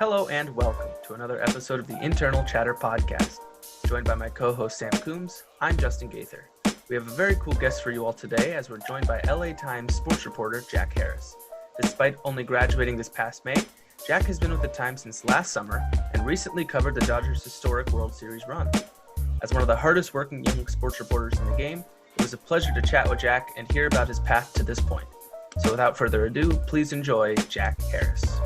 Hello and welcome to another episode of the Internal Chatter Podcast. Joined by my co-host Sam Coombs, I'm Justin Gaither. We have a very cool guest for you all today as we're joined by LA Times sports reporter Jack Harris. Despite only graduating this past May, Jack has been with the Times since last summer and recently covered the Dodgers' historic World Series run. As one of the hardest working young sports reporters in the game, it was a pleasure to chat with Jack and hear about his path to this point. So without further ado, please enjoy Jack Harris.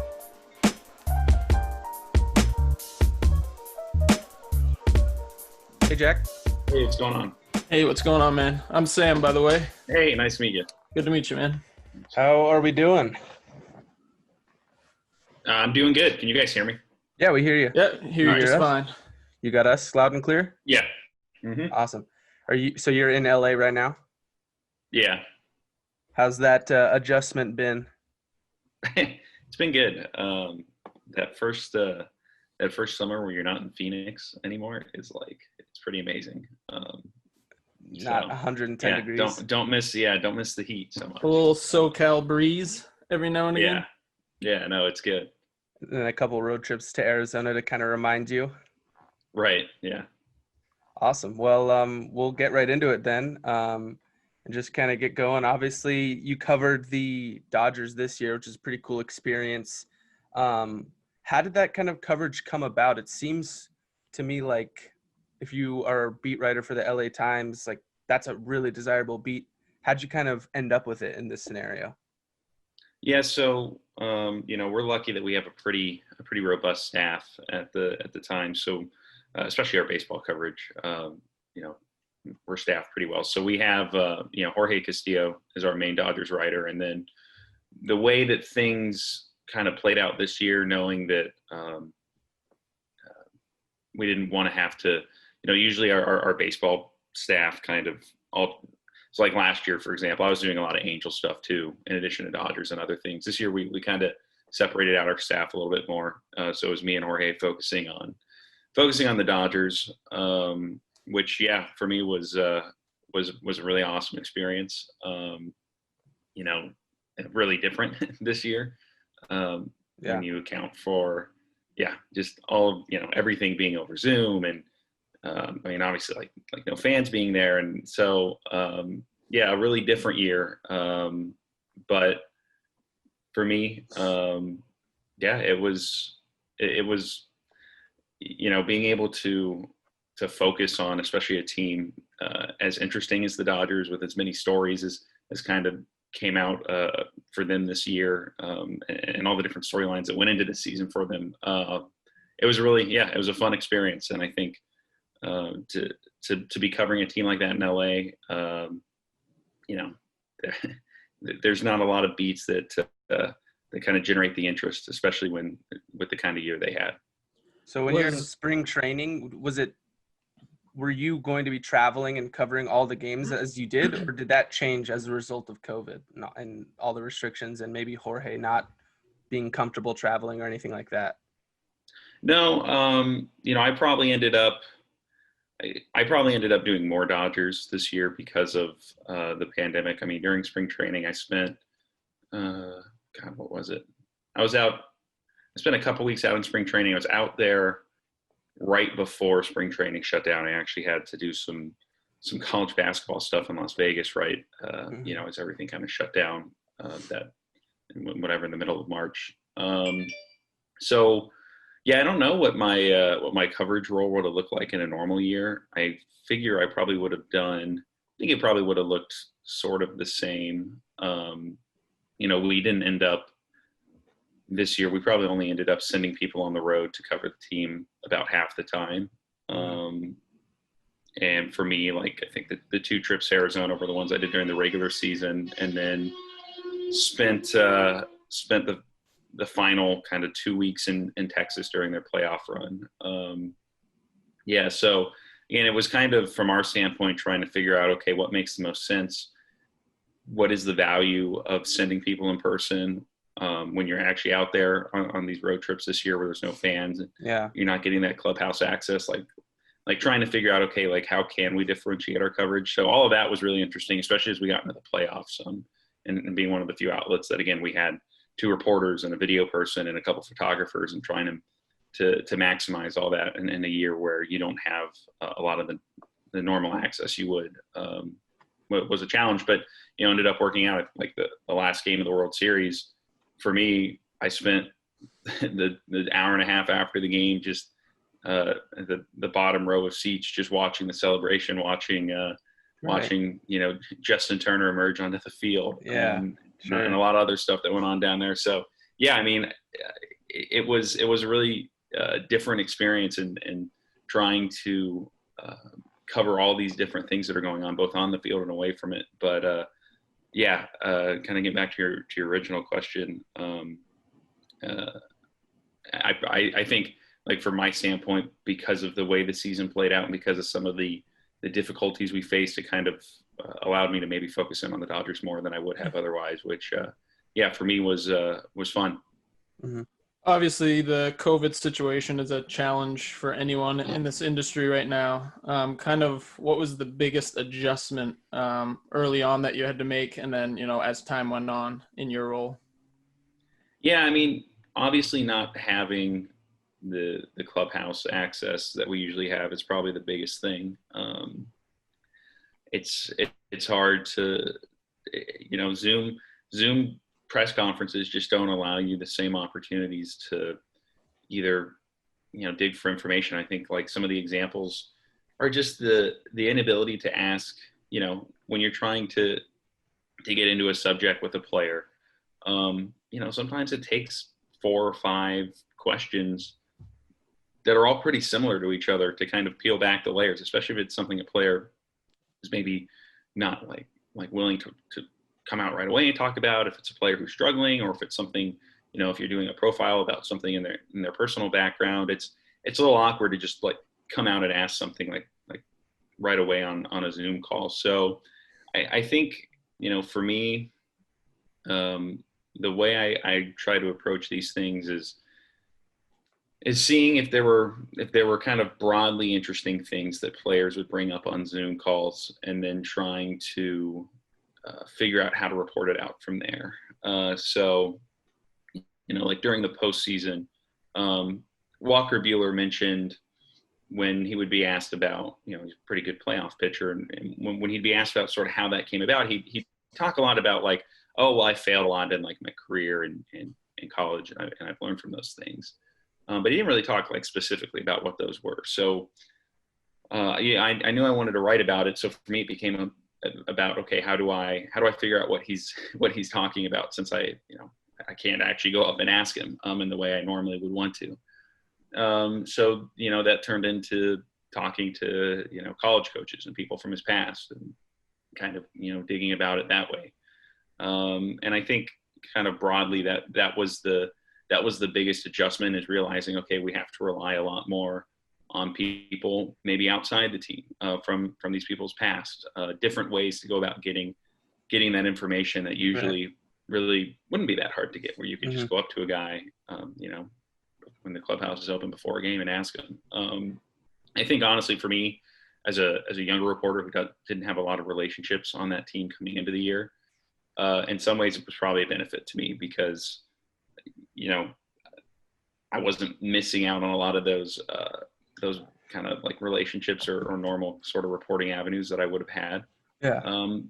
Hey, Jack. Hey, what's going on? Hey, what's going on, man? I'm Sam, by the way. Hey, nice to meet you. Good to meet you, man. How are we doing? I'm doing good. Can you guys hear me? Yeah, we hear you. Yeah, hear you just fine. You got us loud and clear? Yeah. Mm-hmm. Awesome. So you're in LA right now? Yeah. How's that adjustment been? It's been good. That first summer where you're not in Phoenix anymore is it's pretty amazing. Not 110 degrees. Don't miss the heat so much. A little SoCal breeze every now and again. Yeah, no, it's good. And a couple road trips to Arizona to kind of remind you. Right. Yeah. Awesome. Well, we'll get right into it then. And just kind of get going. Obviously, you covered the Dodgers this year, which is a pretty cool experience. How did that kind of coverage come about? It seems to me like if you are a beat writer for the LA Times, like that's a really desirable beat. How'd you kind of end up with it in this scenario? Yeah, so we're lucky that we have a pretty robust staff at the time. So especially our baseball coverage, we're staffed pretty well. So we have Jorge Castillo is our main Dodgers writer, and then the way that things kind of played out this year, knowing that we didn't want to have to, usually our baseball staff kind of all. So like last year, for example, I was doing a lot of Angel stuff too, in addition to Dodgers and other things. This year, we kind of separated out our staff a little bit more. So it was me and Jorge focusing on the Dodgers, which for me was a really awesome experience. Really different this year. When you account for, just all of, everything being over Zoom and, obviously like no fans being there. And so, a really different year. But for me, it was, being able to focus on, especially a team as interesting as the Dodgers with as many stories as kind of came out for them this year, and all the different storylines that went into the season for them. It was really, it was a fun experience. And I think to be covering a team like that in LA, there's not a lot of beats that kind of generate the interest, especially with the kind of year they had. So when you're in spring training, were you going to be traveling and covering all the games as you did, or did that change as a result of COVID and all the restrictions and maybe Jorge not being comfortable traveling or anything like that? No, I probably ended up doing more Dodgers this year because of the pandemic. I mean, during spring training, I spent, what was it? I spent a couple weeks out in spring training. I was out there right before spring training shut down. I actually had to do some college basketball stuff in Las Vegas, right? As everything kind of shut down, in the middle of March. I don't know what my coverage role would have looked like in a normal year. I figure I probably would have done. I think it probably would have looked sort of the same. We didn't end up this year. We probably only ended up sending people on the road to cover the team about half the time. And for me, I think the two trips to Arizona were the ones I did during the regular season, and then spent the final kind of 2 weeks in Texas during their playoff run. So again, it was kind of from our standpoint trying to figure out, okay, what makes the most sense? What is the value of sending people in person when you're actually out there on these road trips this year where there's no fans? You're not getting that clubhouse access, like trying to figure out, okay, like how can we differentiate our coverage? So all of that was really interesting, especially as we got into the playoffs, and being one of the few outlets that, again, we had 2 reporters and a video person and a couple photographers, and trying to maximize all that in a year where you don't have a lot of the normal access you would. Was a challenge, but ended up working out. Like the last game of the World Series, for me, I spent the hour and a half after the game just the bottom row of seats, just watching the celebration, watching Justin Turner emerge onto the field, and a lot of other stuff that went on down there. So yeah, I mean, it was a really different experience, and trying to cover all these different things that are going on both on the field and away from it. But kind of get back to your original question. I think, like, from my standpoint, because of the way the season played out and because of some of the difficulties we faced, it kind of allowed me to maybe focus in on the Dodgers more than I would have otherwise, which for me was fun. Mm-hmm. Obviously, the COVID situation is a challenge for anyone in this industry right now. Kind of what was the biggest adjustment early on that you had to make, and then, as time went on in your role? Yeah, I mean, obviously not having the clubhouse access that we usually have is probably the biggest thing. It's hard to, Zoom press conferences just don't allow you the same opportunities to either, dig for information. I think, like, some of the examples are just the inability to ask, when you're trying to get into a subject with a player, sometimes it takes 4 or 5 questions that are all pretty similar to each other to kind of peel back the layers, especially if it's something a player is maybe not like willing to come out right away and talk about. If it's a player who's struggling, or if it's something, if you're doing a profile about something in their personal background, it's a little awkward to just like come out and ask something like right away on a Zoom call. So I think, for me, the way I try to approach these things is seeing if there were kind of broadly interesting things that players would bring up on Zoom calls, and then trying to figure out how to report it out from there. So, like during the postseason, Walker Buehler mentioned when he would be asked about, he's a pretty good playoff pitcher, and when he'd be asked about sort of how that came about, he'd talk a lot about like, oh, well, I failed a lot in like my career and in college, and I've learned from those things. But he didn't really talk like specifically about what those were. So I knew I wanted to write about it. So for me, it became about, okay, how do I figure out what he's talking about, since I can't actually go up and ask him in the way I normally would want to. So that turned into talking to college coaches and people from his past, and kind of digging about it that way. And I think kind of broadly that was the biggest adjustment, is realizing, okay, we have to rely a lot more on people maybe outside the team, from these people's past, different ways to go about getting that information that usually really wouldn't be that hard to get, where you could just go up to a guy, when the clubhouse is open before a game, and ask him. I think honestly, for me, as a younger reporter who didn't have a lot of relationships on that team coming into the year, in some ways it was probably a benefit to me, because I wasn't missing out on a lot of those kind of like relationships or normal sort of reporting avenues that I would have had. Yeah.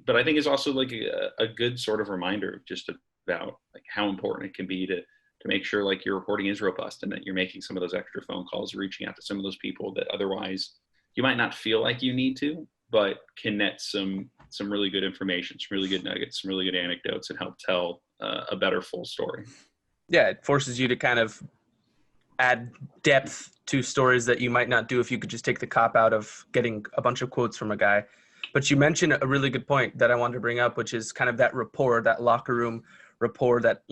But I think it's also like a good sort of reminder just about like how important it can be to make sure like your reporting is robust, and that you're making some of those extra phone calls, reaching out to some of those people that otherwise you might not feel like you need to, but can net some really good information, some really good nuggets, some really good anecdotes, and help tell a better full story. Yeah, it forces you to kind of add depth to stories that you might not do if you could just take the cop out of getting a bunch of quotes from a guy. But you mentioned a really good point that I wanted to bring up, which is kind of that rapport, that locker room rapport that,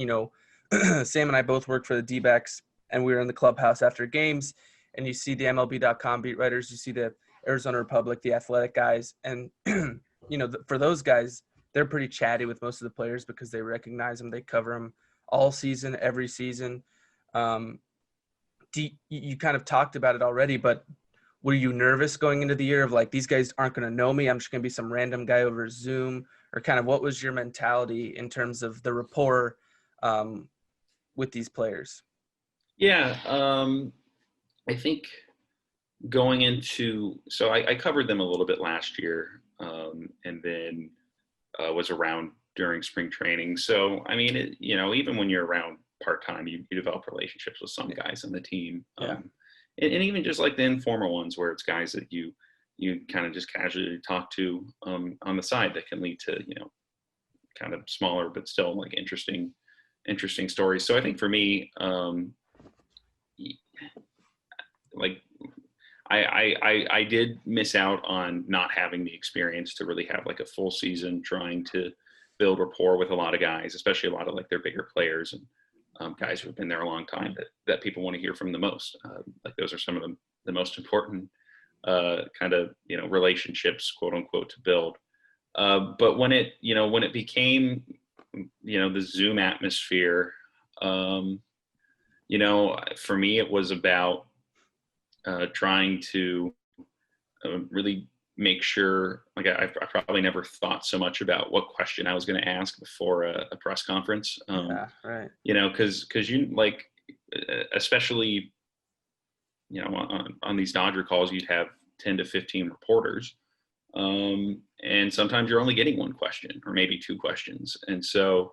Sam and I both worked for the D-backs, and we were in the clubhouse after games, and you see the MLB.com beat writers, you see the Arizona Republic, the Athletic guys, and, for those guys, they're pretty chatty with most of the players because they recognize them. They cover them all season, every season. You kind of talked about it already, but were you nervous going into the year of like, these guys aren't going to know me, I'm just going to be some random guy over Zoom? Or kind of what was your mentality in terms of the rapport with these players? Yeah, I think going into, so I covered them a little bit last year, and then was around during spring training. So, I mean, even when you're around part-time, you develop relationships with some guys on the team. Yeah. And even just like the informal ones where it's guys that you kind of just casually talk to on the side that can lead to, kind of smaller but still like interesting stories. So I think for me, like I did miss out on not having the experience to really have like a full season trying to build rapport with a lot of guys, especially a lot of like their bigger players and guys who have been there a long time that people want to hear from the most. Like those are some of the most important kind of, relationships, quote unquote, to build. But when it became, the Zoom atmosphere, for me, it was about trying to really make sure, like I probably never thought so much about what question I was going to ask before a press conference. Yeah, right. Because you like, especially, on these Dodger calls, you'd have 10 to 15 reporters. And sometimes you're only getting one question or maybe two questions. And so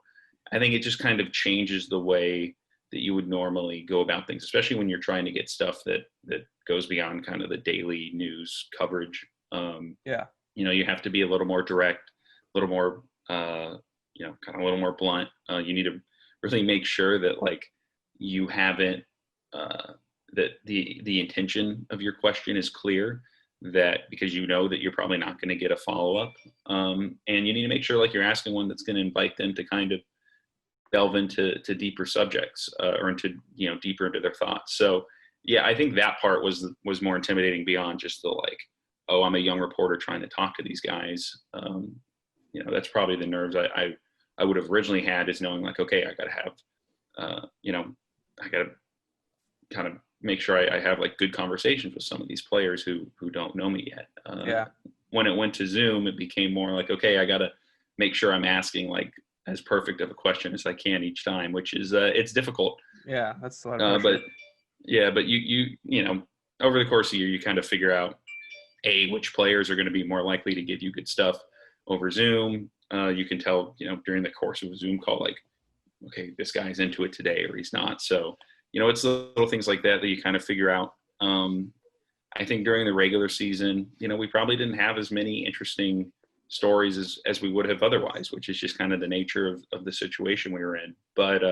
I think it just kind of changes the way that you would normally go about things, especially when you're trying to get stuff that goes beyond kind of the daily news coverage. You have to be a little more direct, a little more, kind of a little more blunt. You need to really make sure that like you haven't, that the intention of your question is clear, that because that you're probably not going to get a follow-up. And you need to make sure like you're asking one that's going to invite them to kind of delve into deeper subjects or into, deeper into their thoughts. So yeah, I think that part was more intimidating beyond just the like, oh, I'm a young reporter trying to talk to these guys. That's probably the nerves I would have originally had, is knowing like, okay, I got to have, I got to kind of make sure I have like good conversations with some of these players who don't know me yet. When it went to Zoom, it became more like, okay, I got to make sure I'm asking like as perfect of a question as I can each time, which is, it's difficult. Yeah. That's a lot of pressure. But you over the course of the year, you kind of figure out which players are going to be more likely to give you good stuff over Zoom. You can tell, during the course of a Zoom call, like, okay, this guy's into it today or he's not. So, it's little things like that you kind of figure out. I think during the regular season, we probably didn't have as many interesting stories as we would have otherwise, which is just kind of the nature of the situation we were in. But,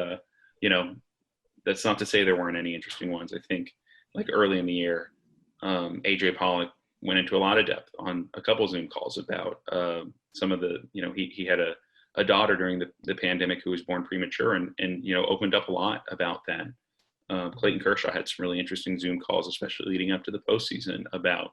that's not to say there weren't any interesting ones. I think like early in the year, AJ Pollock went into a lot of depth on a couple Zoom calls about some of the, he had a daughter during the pandemic who was born premature and opened up a lot about that. Clayton Kershaw had some really interesting Zoom calls, especially leading up to the postseason, about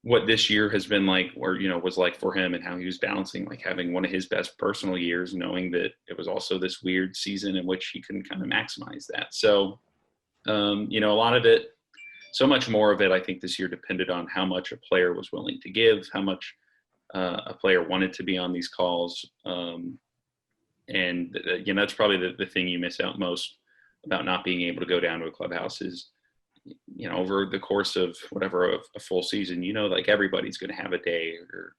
what this year has been like, or, was like for him, and how he was balancing like having one of his best personal years, knowing that it was also this weird season in which he couldn't kind of maximize that. So, a lot of it, so much more of it, I think this year depended on how much a player was willing to give, how much a player wanted to be on these calls. That's probably the thing you miss out most about not being able to go down to a clubhouse is, over the course of whatever a full season, like everybody's going to have a day or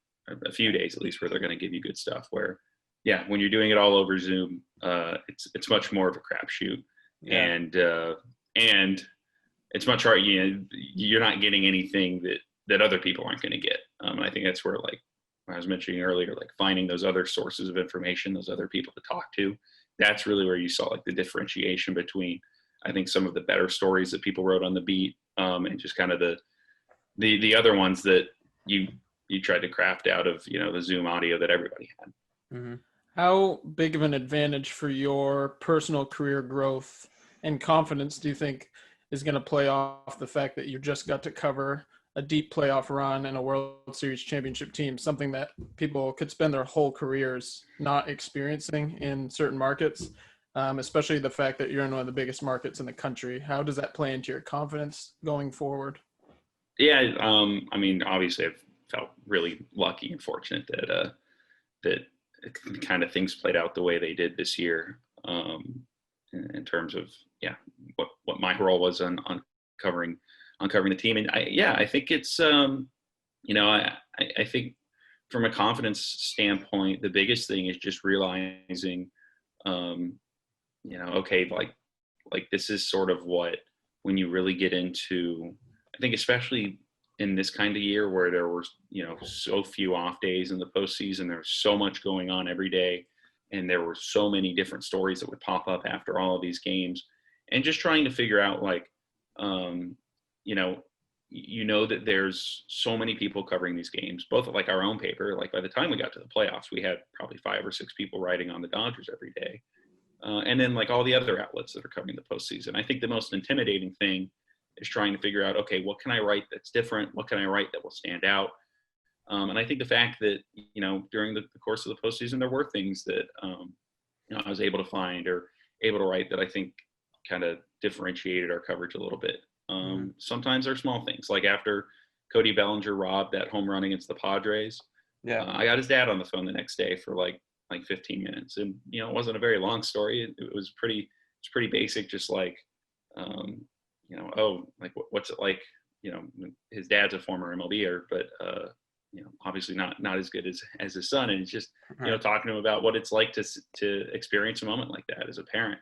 a few days at least where they're going to give you good stuff. Where, yeah, when you're doing it all over Zoom, it's much more of a crapshoot, and it's much harder. You're not getting anything that other people aren't going to get. And I think that's where, like I was mentioning earlier, like finding those other sources of information, those other people to talk to. That's really where you saw like the differentiation between, I think, some of the better stories that people wrote on the beat, and just kind of the other ones that you tried to craft out of, the Zoom audio that everybody had. Mm-hmm. How big of an advantage for your personal career growth and confidence do you think is going to play off the fact that you just got to cover a deep playoff run and a World Series championship team, something that people could spend their whole careers not experiencing in certain markets, especially the fact that you're in one of the biggest markets in the country? How does that play into your confidence going forward? Yeah, obviously I've felt really lucky and fortunate that kind of things played out the way they did this year. in terms of what my role was on covering the team. And I think it's I think from a confidence standpoint, the biggest thing is just realizing, okay, like this is sort of what, when you really get into, I think especially in this kind of year where there were, so few off days in the postseason, there's so much going on every day. And there were so many different stories that would pop up after all of these games, and just trying to figure out that there's so many people covering these games, both at like our own paper. Like by the time we got to the playoffs, we had probably 5 or 6 people writing on the Dodgers every day. And then like all the other outlets that are covering the postseason. I think the most intimidating thing is trying to figure out, okay, what can I write that's different? What can I write that will stand out? And I think the fact that, during the course of the postseason, there were things that, I was able to find or able to write that I think kind of differentiated our coverage a little bit. Sometimes they're small things, like after Cody Bellinger robbed that home run against the Padres. I got his dad on the phone the next day for like 15 minutes, and it wasn't a very long story. It was pretty basic, just like what's it like, his dad's a former MLBer, but obviously not as good as his son, and it's just talking to him about what it's like to experience a moment like that as a parent,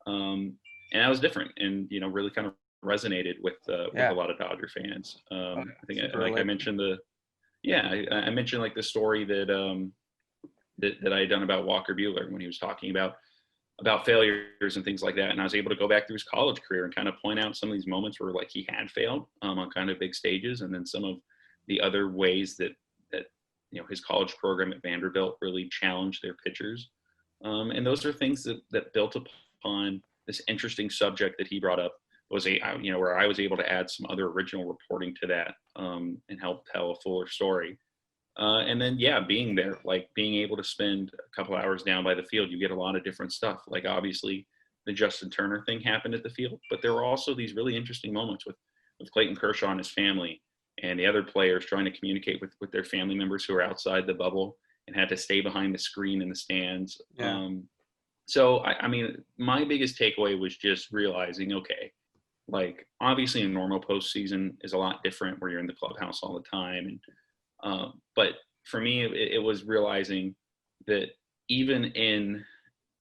and that was different, and really kind of resonated with a lot of Dodger fans. I think I mentioned I mentioned like the story that that I had done about Walker Buehler when he was talking about failures and things like that, and I was able to go back through his college career and kind of point out some of these moments where like he had failed on kind of big stages, and then some of the other ways that his college program at Vanderbilt really challenged their pitchers, and those are things that built upon this interesting subject that he brought up. Was where I was able to add some other original reporting to that, and help tell a fuller story. And then, being there, like being able to spend a couple hours down by the field, you get a lot of different stuff. Like obviously the Justin Turner thing happened at the field, but there were also these really interesting moments with Clayton Kershaw and his family, and the other players trying to communicate with their family members who are outside the bubble and had to stay behind the screen in the stands. So I mean, my biggest takeaway was just realizing, okay, like obviously a normal postseason is a lot different where you're in the clubhouse all the time. And, but for me, it was realizing that even in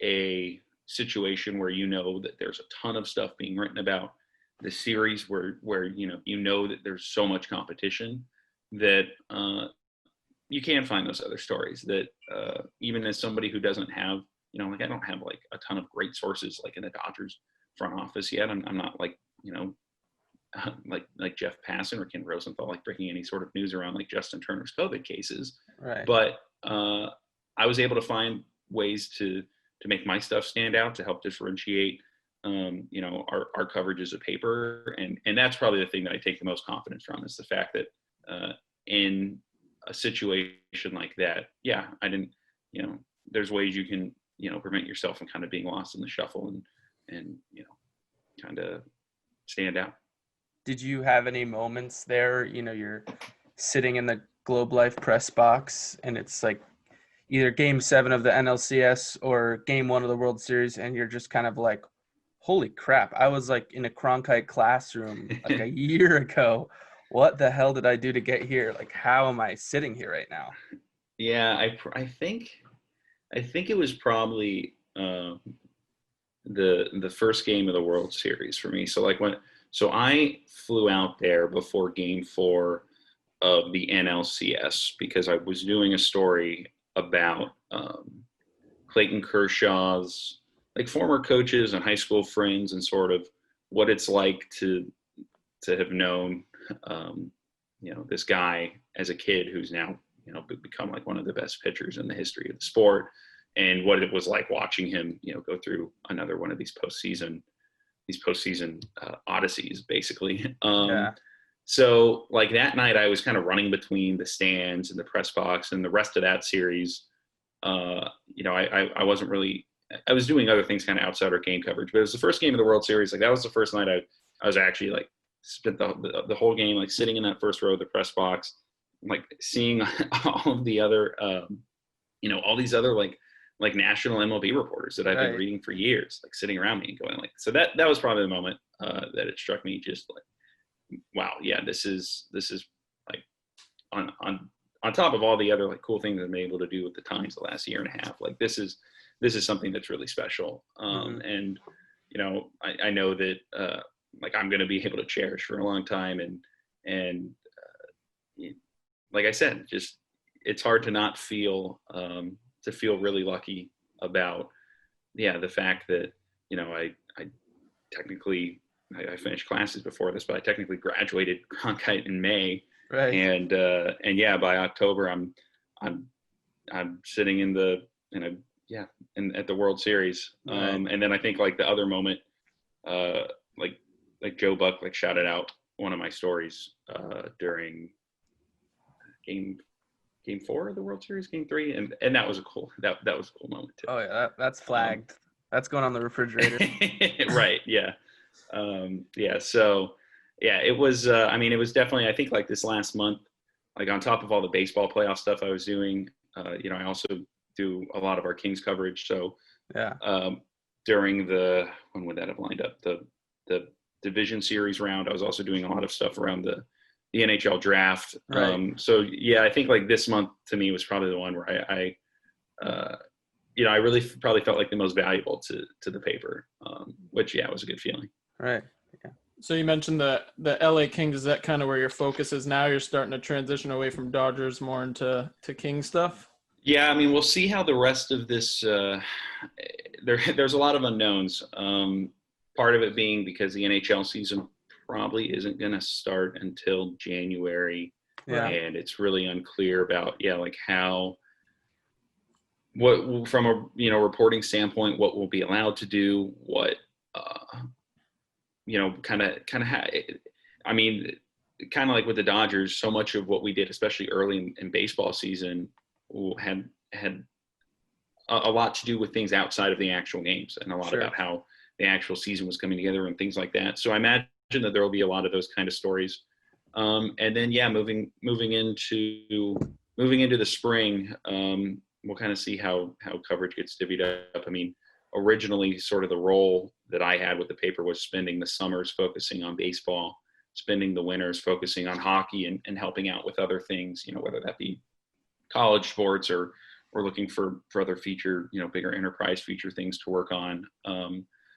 a situation where that there's a ton of stuff being written about the series, where that there's so much competition, that you can find those other stories that even as somebody who doesn't have, like I don't have like a ton of great sources like in the Dodgers front office yet. I'm not like, like Jeff Passan or Ken Rosenthal, like breaking any sort of news around like Justin Turner's COVID cases. Right. But I was able to find ways to make my stuff stand out, to help differentiate, our coverage as a paper. And that's probably the thing that I take the most confidence from, is the fact that in a situation like that, I didn't, there's ways you can, prevent yourself from kind of being lost in the shuffle and kind of stand out. Did you have any moments there, you're sitting in the Globe Life press box and it's like either game 7 of the NLCS or game 1 of the World Series, and you're just kind of like, holy crap, I was like in a Cronkite classroom like a year ago. What the hell did I do to get here? Like, how am I sitting here right now? Yeah, I think it was probably the first game of the World Series for me. So I flew out there before game 4 of the NLCS because I was doing a story about Clayton Kershaw's like former coaches and high school friends, and sort of what it's like to have known this guy as a kid who's now become like one of the best pitchers in the history of the sport, and what it was like watching him go through another one of these postseason odysseys, basically. So like that night I was kind of running between the stands and the press box, and the rest of that series, I wasn't really, I was doing other things kind of outside our game coverage, but it was the first game of the World Series. Like that was the first night I was actually like spent the whole game, like sitting in that first row of the press box, like seeing all of the other, all these other like like national MLB reporters that I've been Right. reading for years, like sitting around me and going like, so that was probably the moment that it struck me, just like, wow, yeah, this is like on top of all the other like cool things I've been able to do with the Times the last year and a half. Like this is something that's really special. And you know, I know that like I'm going to be able to cherish for a long time. And like I said, just it's hard to not feel really lucky about the fact that, you know, I technically I finished classes before this, but I technically graduated Cronkite in May. Right. And yeah, by October I'm sitting at the World Series. Right. And then I think like the other moment, like Joe Buck like shouted out one of my stories during game 4 of the World Series, game 3, and that was a cool that was a cool moment too. Oh yeah, that's flagged. That's going on the refrigerator. Right. Yeah. Yeah. So yeah, it was. I mean, it was definitely. I think like this last month, like on top of all the baseball playoff stuff I was doing, you know, I also do a lot of our Kings coverage. So Yeah. During when would that have lined up? The division series round, I was also doing a lot of stuff around the NHL draft. Right. So yeah, I think like this month to me was probably the one where I you know, I really probably felt like the most valuable to the paper, which yeah, was a good feeling. Right. Yeah. So you mentioned the LA Kings. Is that kind of where your focus is now? You're starting to transition away from Dodgers more into King stuff? Yeah, I mean, we'll see how the rest of this. There's a lot of unknowns. Part of it being because the NHL season probably isn't going to start until January, Yeah. and it's really unclear about like what from a reporting standpoint, what we'll be allowed to do, what kind of I mean, kind of like with the Dodgers, so much of what we did, especially early in baseball season, had a lot to do with things outside of the actual games, and a lot about how the actual season was coming together and things like that. So I imagine that there will be a lot of those kind of stories. And then moving into the spring, we'll kind of see how coverage gets divvied up. I mean, originally sort of the role that I had with the paper was spending the summers focusing on baseball, spending the winters focusing on hockey, and helping out with other things, whether that be college sports or looking for other feature, bigger enterprise feature things to work on.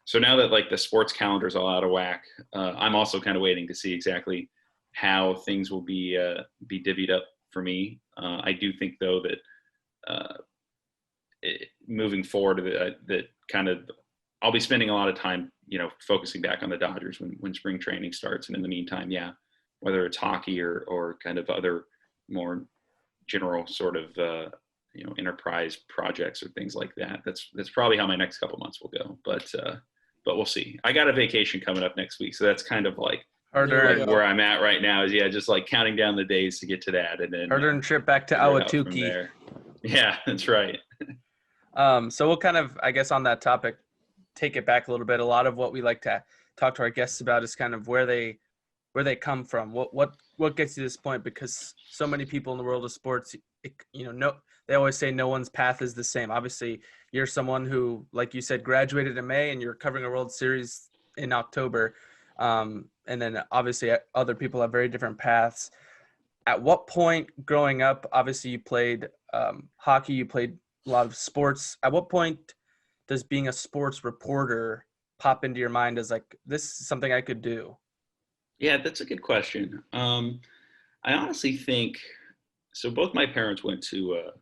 So now that like the sports calendar is all out of whack, I'm also kind of waiting to see exactly how things will be divvied up for me. I do think though that moving forward, that kind of I'll be spending a lot of time, focusing back on the Dodgers when spring training starts. And in the meantime, whether it's hockey or kind of other more general sort of enterprise projects or things like that. That's probably how my next couple months will go. But we'll see. I got a vacation coming up next week, so that's kind of like where I'm at right now. Is just like counting down the days to get to that, and then hard-earned trip back to Ahwatukee. Yeah, that's right. So we'll kind of, I guess, on that topic, take it back a little bit. A lot of what we like to talk to our guests about is kind of where they come from. What gets you to this point? Because so many people in the world of sports, they always say no one's path is the same. Obviously, you're someone who, like you said, graduated in May and you're covering a World Series in October. And then obviously other people have very different paths. At what point growing up, obviously you played hockey, you played a lot of sports. At what point does being a sports reporter pop into your mind as like, this is something I could do? Yeah, that's a good question. I honestly think, so both my parents went to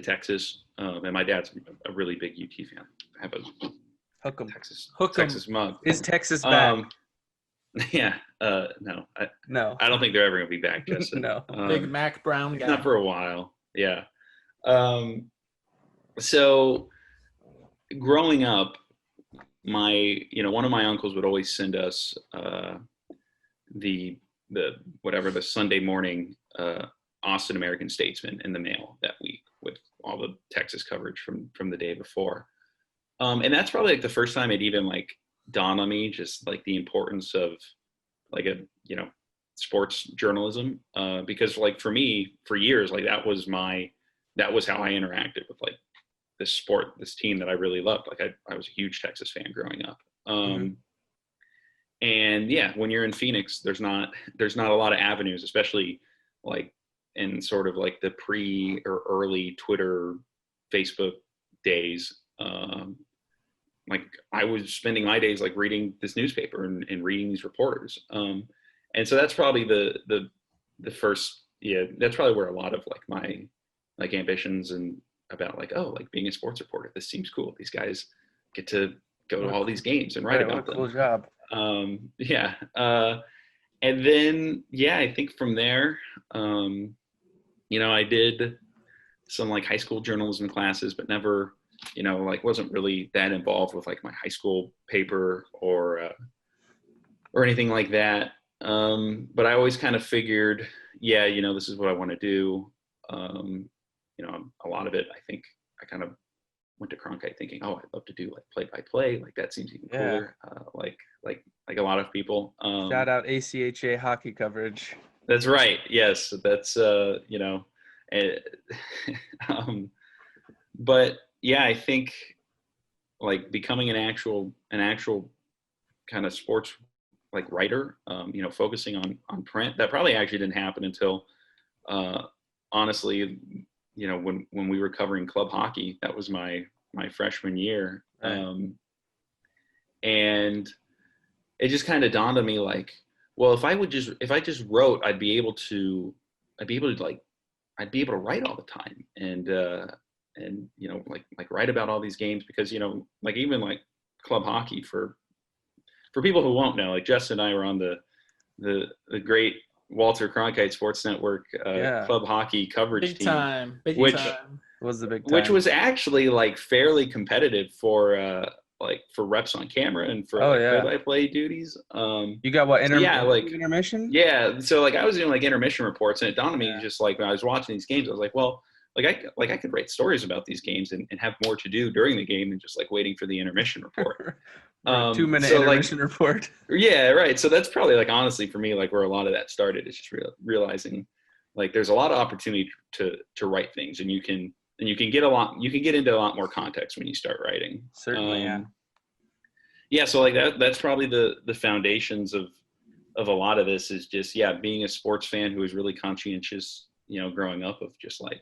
Texas, and my dad's a really big UT fan. I have a Texas mug. Is Texas back? Yeah. No. I don't think they're ever going to be back, Justin. No. Big Mac Brown guy. Not for a while. Yeah. So growing up, one of my uncles would always send us the Sunday morning Austin American Statesman in the mail that week with all the Texas coverage from the day before. And that's probably like the first time it even like dawned on me, just like the importance of like sports journalism. Because like for me, for years, like that was how I interacted with like this team that I really loved. Like I was a huge Texas fan growing up. And yeah, when you're in Phoenix, there's not a lot of avenues, especially like in sort of like the pre or early Twitter, Facebook days. Like I was spending my days like reading this newspaper and reading these reporters. And so that's probably the first, that's probably where a lot of like my like ambitions and about like, oh, like being a sports reporter, this seems cool. These guys get to go to all these games and write about them. Cool job. And then, I think from there, I did some like high school journalism classes, but never, like wasn't really that involved with like my high school paper or anything like that. But I always kind of figured, this is what I want to do. A lot of it, I think I kind of went to Cronkite thinking, oh, I'd love to do like play-by-play. Like that seems even cooler. Like a lot of people. Shout out ACHA hockey coverage. That's right. Yes, that's but yeah, I think like becoming an actual kind of sports like writer, focusing on print, that probably actually didn't happen until honestly, when we were covering club hockey. That was my freshman year. Right. And it just kind of dawned on me like, well, if I just wrote, I'd be able to write all the time and like write about all these games, because like even like club hockey, for people who won't know, like Justin and I were on the great Walter Cronkite Sports Network club hockey coverage team, Big time. Was the big time, which was actually like fairly competitive for reps on camera and for play-by-play duties. You got what, intermission? Yeah, so like I was doing like intermission reports, and it dawned on me just like when I was watching these games, I was like, well, I could write stories about these games and have more to do during the game than just like waiting for the intermission report. 2-minute intermission report. Yeah, right. So that's probably like honestly for me like where a lot of that started, is just realizing like there's a lot of opportunity to write things, and you can get into a lot more context when you start writing. Certainly, so like that's probably the foundations of a lot of this, is just being a sports fan who was really conscientious, growing up, of just like,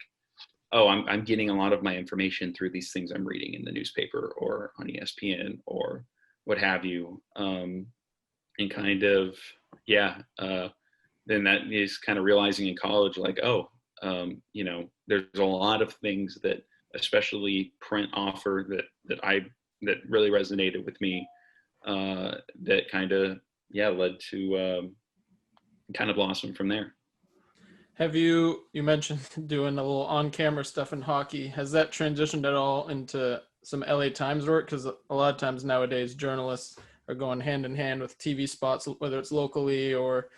oh, I'm getting a lot of my information through these things I'm reading in the newspaper or on ESPN or what have you, and kind of then that is kind of realizing in college like, oh, there's a lot of things that especially print offer that really resonated with me, that kind of led to kind of blossom from there. Have you mentioned doing a little on-camera stuff in hockey. Has that transitioned at all into some LA Times work? Because a lot of times nowadays journalists are going hand in hand with TV spots, whether it's locally or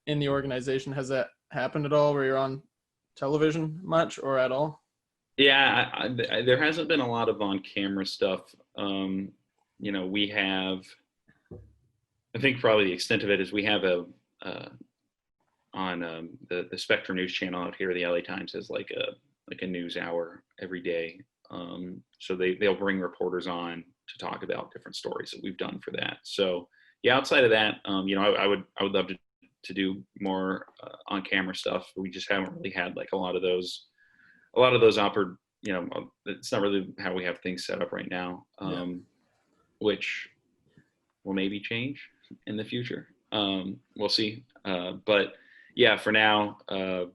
in the organization. Has that happened at all where you're on television much or at all? Yeah, there hasn't been a lot of on-camera stuff. We have, I think probably the extent of it is we have on the Spectrum News channel out here, the LA Times has like a news hour every day. So they'll bring reporters on to talk about different stories that we've done for that. So outside of that, I would love to do more on camera stuff. We just haven't really had like a lot of those it's not really how we have things set up right now, which will maybe change in the future. We'll see. But for now, any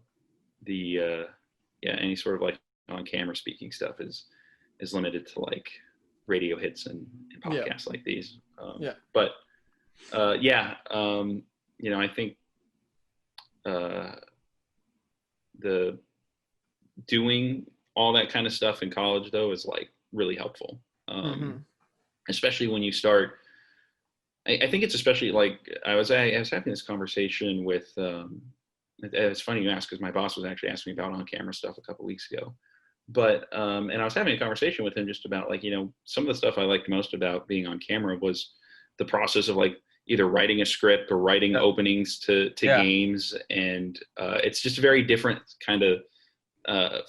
sort of like on camera speaking stuff is limited to like radio hits and podcasts like these. But I think the doing all that kind of stuff in college though is like really helpful, especially when you start. I think it's especially like I was having this conversation with. It's funny you ask, because my boss was actually asking me about on-camera stuff a couple weeks ago, but and I was having a conversation with him just about like some of the stuff I liked most about being on camera was the process of like either writing a script or writing openings to games, and it's just a very different kind of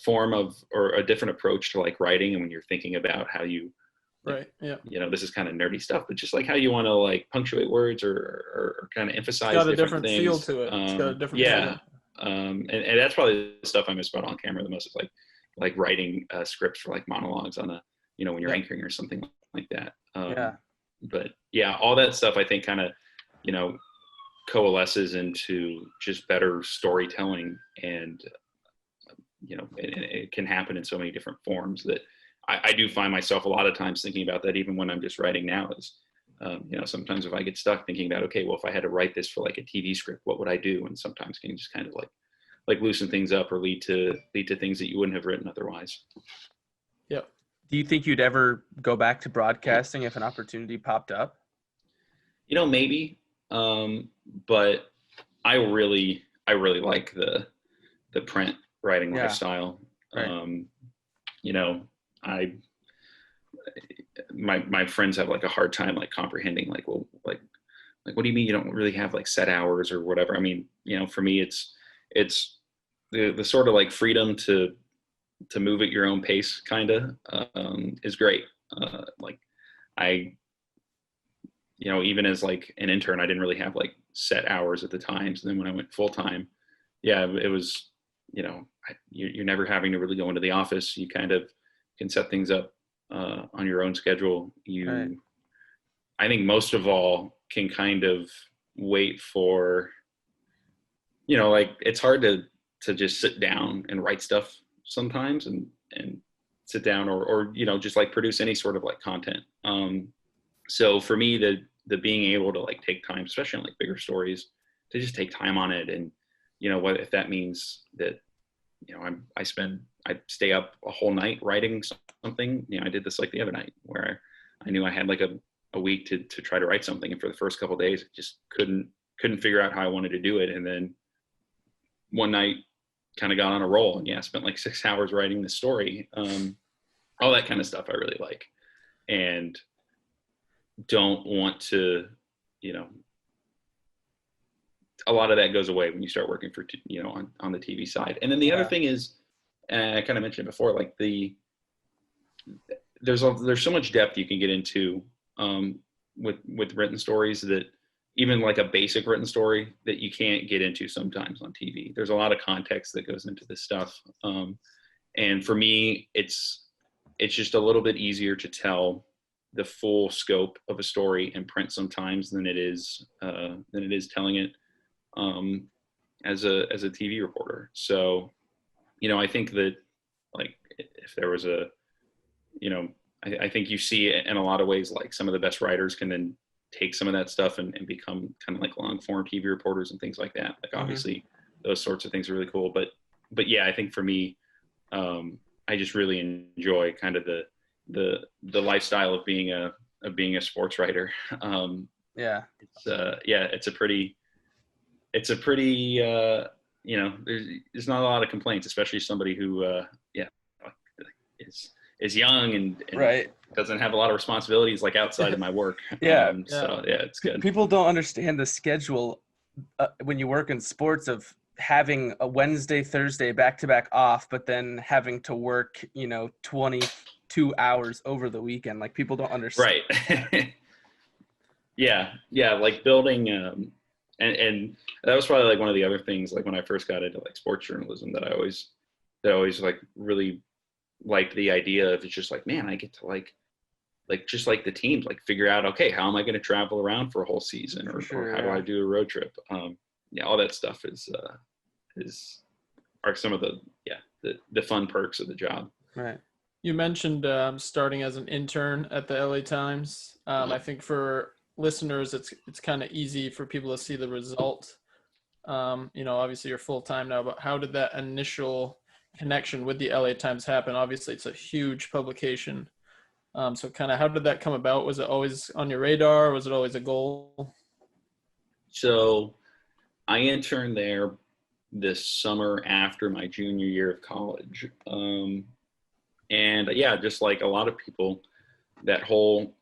form of, or a different approach to like writing, and when you're thinking about how you, Right. Yeah. this is kind of nerdy stuff, but just like how you want to like punctuate words or kind of emphasize It's got a different different feel things. to it. It's got a different Yeah. feel. And that's probably the stuff I miss about on camera the most, is like writing scripts for like monologues on a, when you're anchoring or something like that. But yeah, all that stuff I think kind of, coalesces into just better storytelling, and it can happen in so many different forms that I do find myself a lot of times thinking about that, even when I'm just writing now, is sometimes if I get stuck thinking about, okay, well, if I had to write this for like a TV script, what would I do? And sometimes can just kind of like loosen things up, or lead to things that you wouldn't have written otherwise. Yep. Do you think you'd ever go back to broadcasting if an opportunity popped up? Maybe. But I really like the print writing lifestyle. Right. My friends have like a hard time like comprehending like, well, like what do you mean you don't really have like set hours or whatever? I mean, for me it's the sort of like freedom to move at your own pace kind of is great. Like I even as like an intern, I didn't really have like set hours at the times. And then when I went full time, it was, you're never having to really go into the office. You kind of can set things up on your own schedule. Right. I think most of all can kind of wait for, like it's hard to just sit down and write stuff sometimes and sit down or just like produce any sort of like content. So for me, the being able to like take time, especially on like bigger stories, to just take time on it. And, what if that means that, I stay up a whole night writing something. I did this like the other night where I knew I had like a week to try to write something. And for the first couple of days, I just couldn't figure out how I wanted to do it. And then one night kind of got on a roll, and I spent like 6 hours writing the story. All that kind of stuff I really like, and don't want to, a lot of that goes away when you start working for, on the TV side. And then the other thing is, I kind of mentioned before, like there's so much depth you can get into with written stories, that even like a basic written story that you can't get into sometimes on TV. There's a lot of context that goes into this stuff. And for me, it's just a little bit easier to tell the full scope of a story in print sometimes than it is telling it as a TV reporter. So, I think that like if there was I think you see in a lot of ways, like some of the best writers can then take some of that stuff and become kind of like long form TV reporters and things like that. Like obviously those sorts of things are really cool, but yeah, I think for me, I just really enjoy kind of the lifestyle of being a sports writer. It's a pretty there's not a lot of complaints, especially somebody who is young and right. doesn't have a lot of responsibilities like outside of my work. So it's good. People don't understand the schedule when you work in sports of having a Wednesday, Thursday back-to-back off, but then having to work 22 hours over the weekend. Like people don't understand. Right. yeah like building and that was probably like one of the other things, like when I first got into like sports journalism, that I always like really liked the idea of. It's just like, man, I get to like just like the teams like figure out, okay, how am I going to travel around for a whole season, or how do I do a road trip? All that stuff are some of the fun perks of the job. Right. You mentioned starting as an intern at the LA Times. I think for listeners, it's kind of easy for people to see the result. Obviously you're full time now, but how did that initial connection with the LA Times happen? Obviously it's a huge publication. So kind of how did that come about? Was it always on your radar? Was it always a goal? So I interned there this summer after my junior year of college. Just like a lot of people, that whole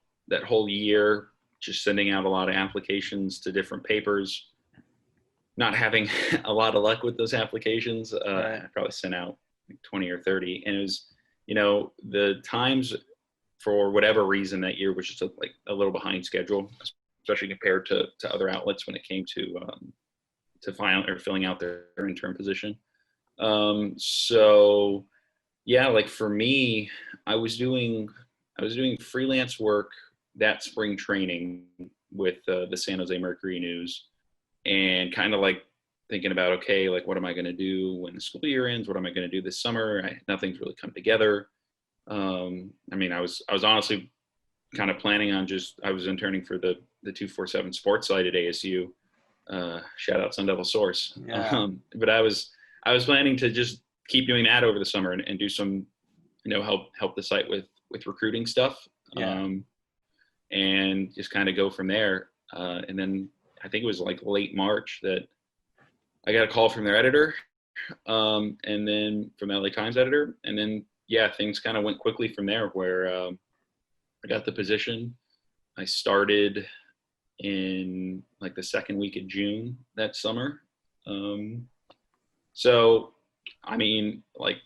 year, just sending out a lot of applications to different papers, not having a lot of luck with those applications. I probably sent out like 20 or 30. And it was, the times for whatever reason that year was just a little behind schedule, especially compared to other outlets when it came to filling out their intern position. So yeah, like for me, I was doing freelance work that spring training with the San Jose Mercury News, and kind of like thinking about, okay, like what am I going to do when the school year ends? What am I going to do this summer? Nothing's really come together. I mean, I was honestly kind of planning on I was interning for the 247 sports site at ASU. Shout out Sun Devil Source. Yeah. But I was planning to just keep doing that over the summer and do some, help the site with recruiting stuff. Yeah. And just kind of go from there. And then I think it was like late March that I got a call from their editor, and then from the LA Times editor. And then, yeah, things kind of went quickly from there, where I got the position. I started in like the second week of June that summer. So, I mean, like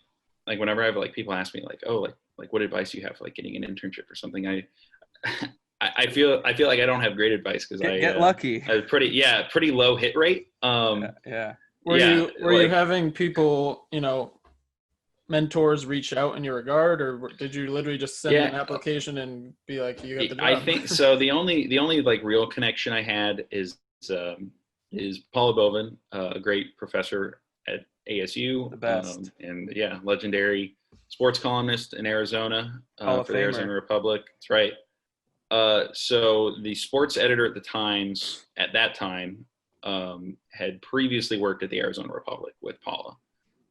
whenever I have like people ask me like, oh, like what advice do you have for like getting an internship or something? I feel like I don't have great advice, because I get lucky. I was pretty low hit rate. Yeah. Were you having people, mentors reach out in your regard, or did you literally just send an application and be like, you got the job? I think so. The only like real connection I had is Paula Bovin, a great professor at ASU, the best, and yeah, legendary sports columnist in Arizona for the Arizona Republic. That's right. So the sports editor at the Times at that time had previously worked at the Arizona Republic with Paula.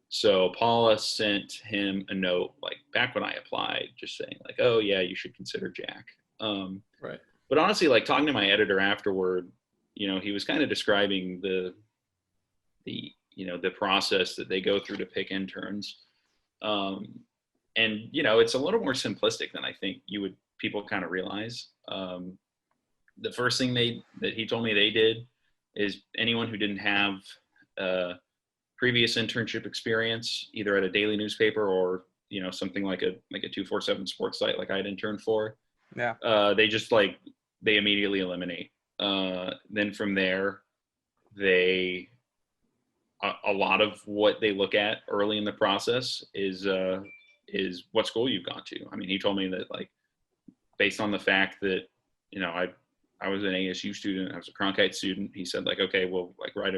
So Paula sent him a note like back when I applied, just saying like, oh yeah, you should consider Jack. Right. But honestly, like talking to my editor afterward, he was kind of describing the process that they go through to pick interns. And it's a little more simplistic than I think people kind of realize. The first thing that he told me they did is anyone who didn't have previous internship experience, either at a daily newspaper or something like a 247 sports site like I'd interned for. Yeah. They immediately eliminate. Then from there, a lot of what they look at early in the process is what school you've gone to. I mean, he told me that like based on the fact that I was an ASU student, I was a Cronkite student. He said like, okay, well, like right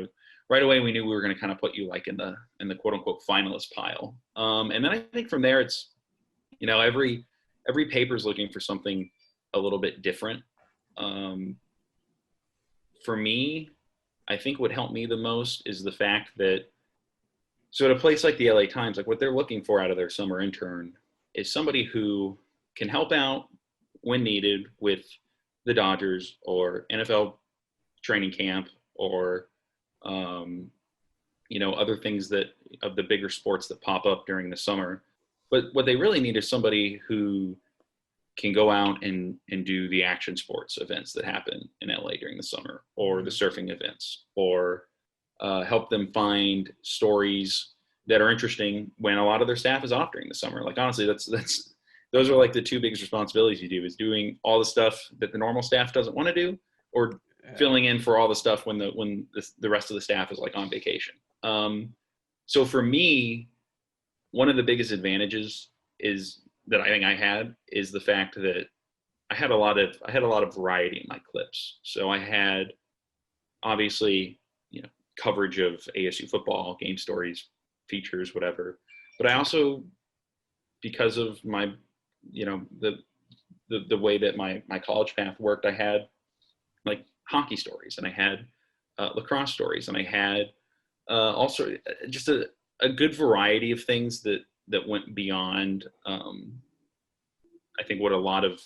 away we knew we were going to kind of put you like in the quote unquote finalist pile. And then I think from there it's every paper is looking for something a little bit different. For me, I think what helped me the most is the fact that, so at a place like the LA Times, like what they're looking for out of their summer intern is somebody who can help out when needed with the Dodgers or NFL training camp or, other things of the bigger sports that pop up during the summer. But what they really need is somebody who can go out and do the action sports events that happen in LA during the summer, or the surfing events, or help them find stories that are interesting when a lot of their staff is off during the summer. Like, honestly, those are like the two biggest responsibilities you do, is doing all the stuff that the normal staff doesn't want to do, or filling in for all the stuff when the rest of the staff is like on vacation. So for me, one of the biggest advantages that I think I had is the fact that I had a lot of variety in my clips. So I had obviously, coverage of ASU football, game stories, features, whatever. But I also, because of my, the way that my college path worked, I had like hockey stories, and I had lacrosse stories, and I had also just a good variety of things that went beyond I think what a lot of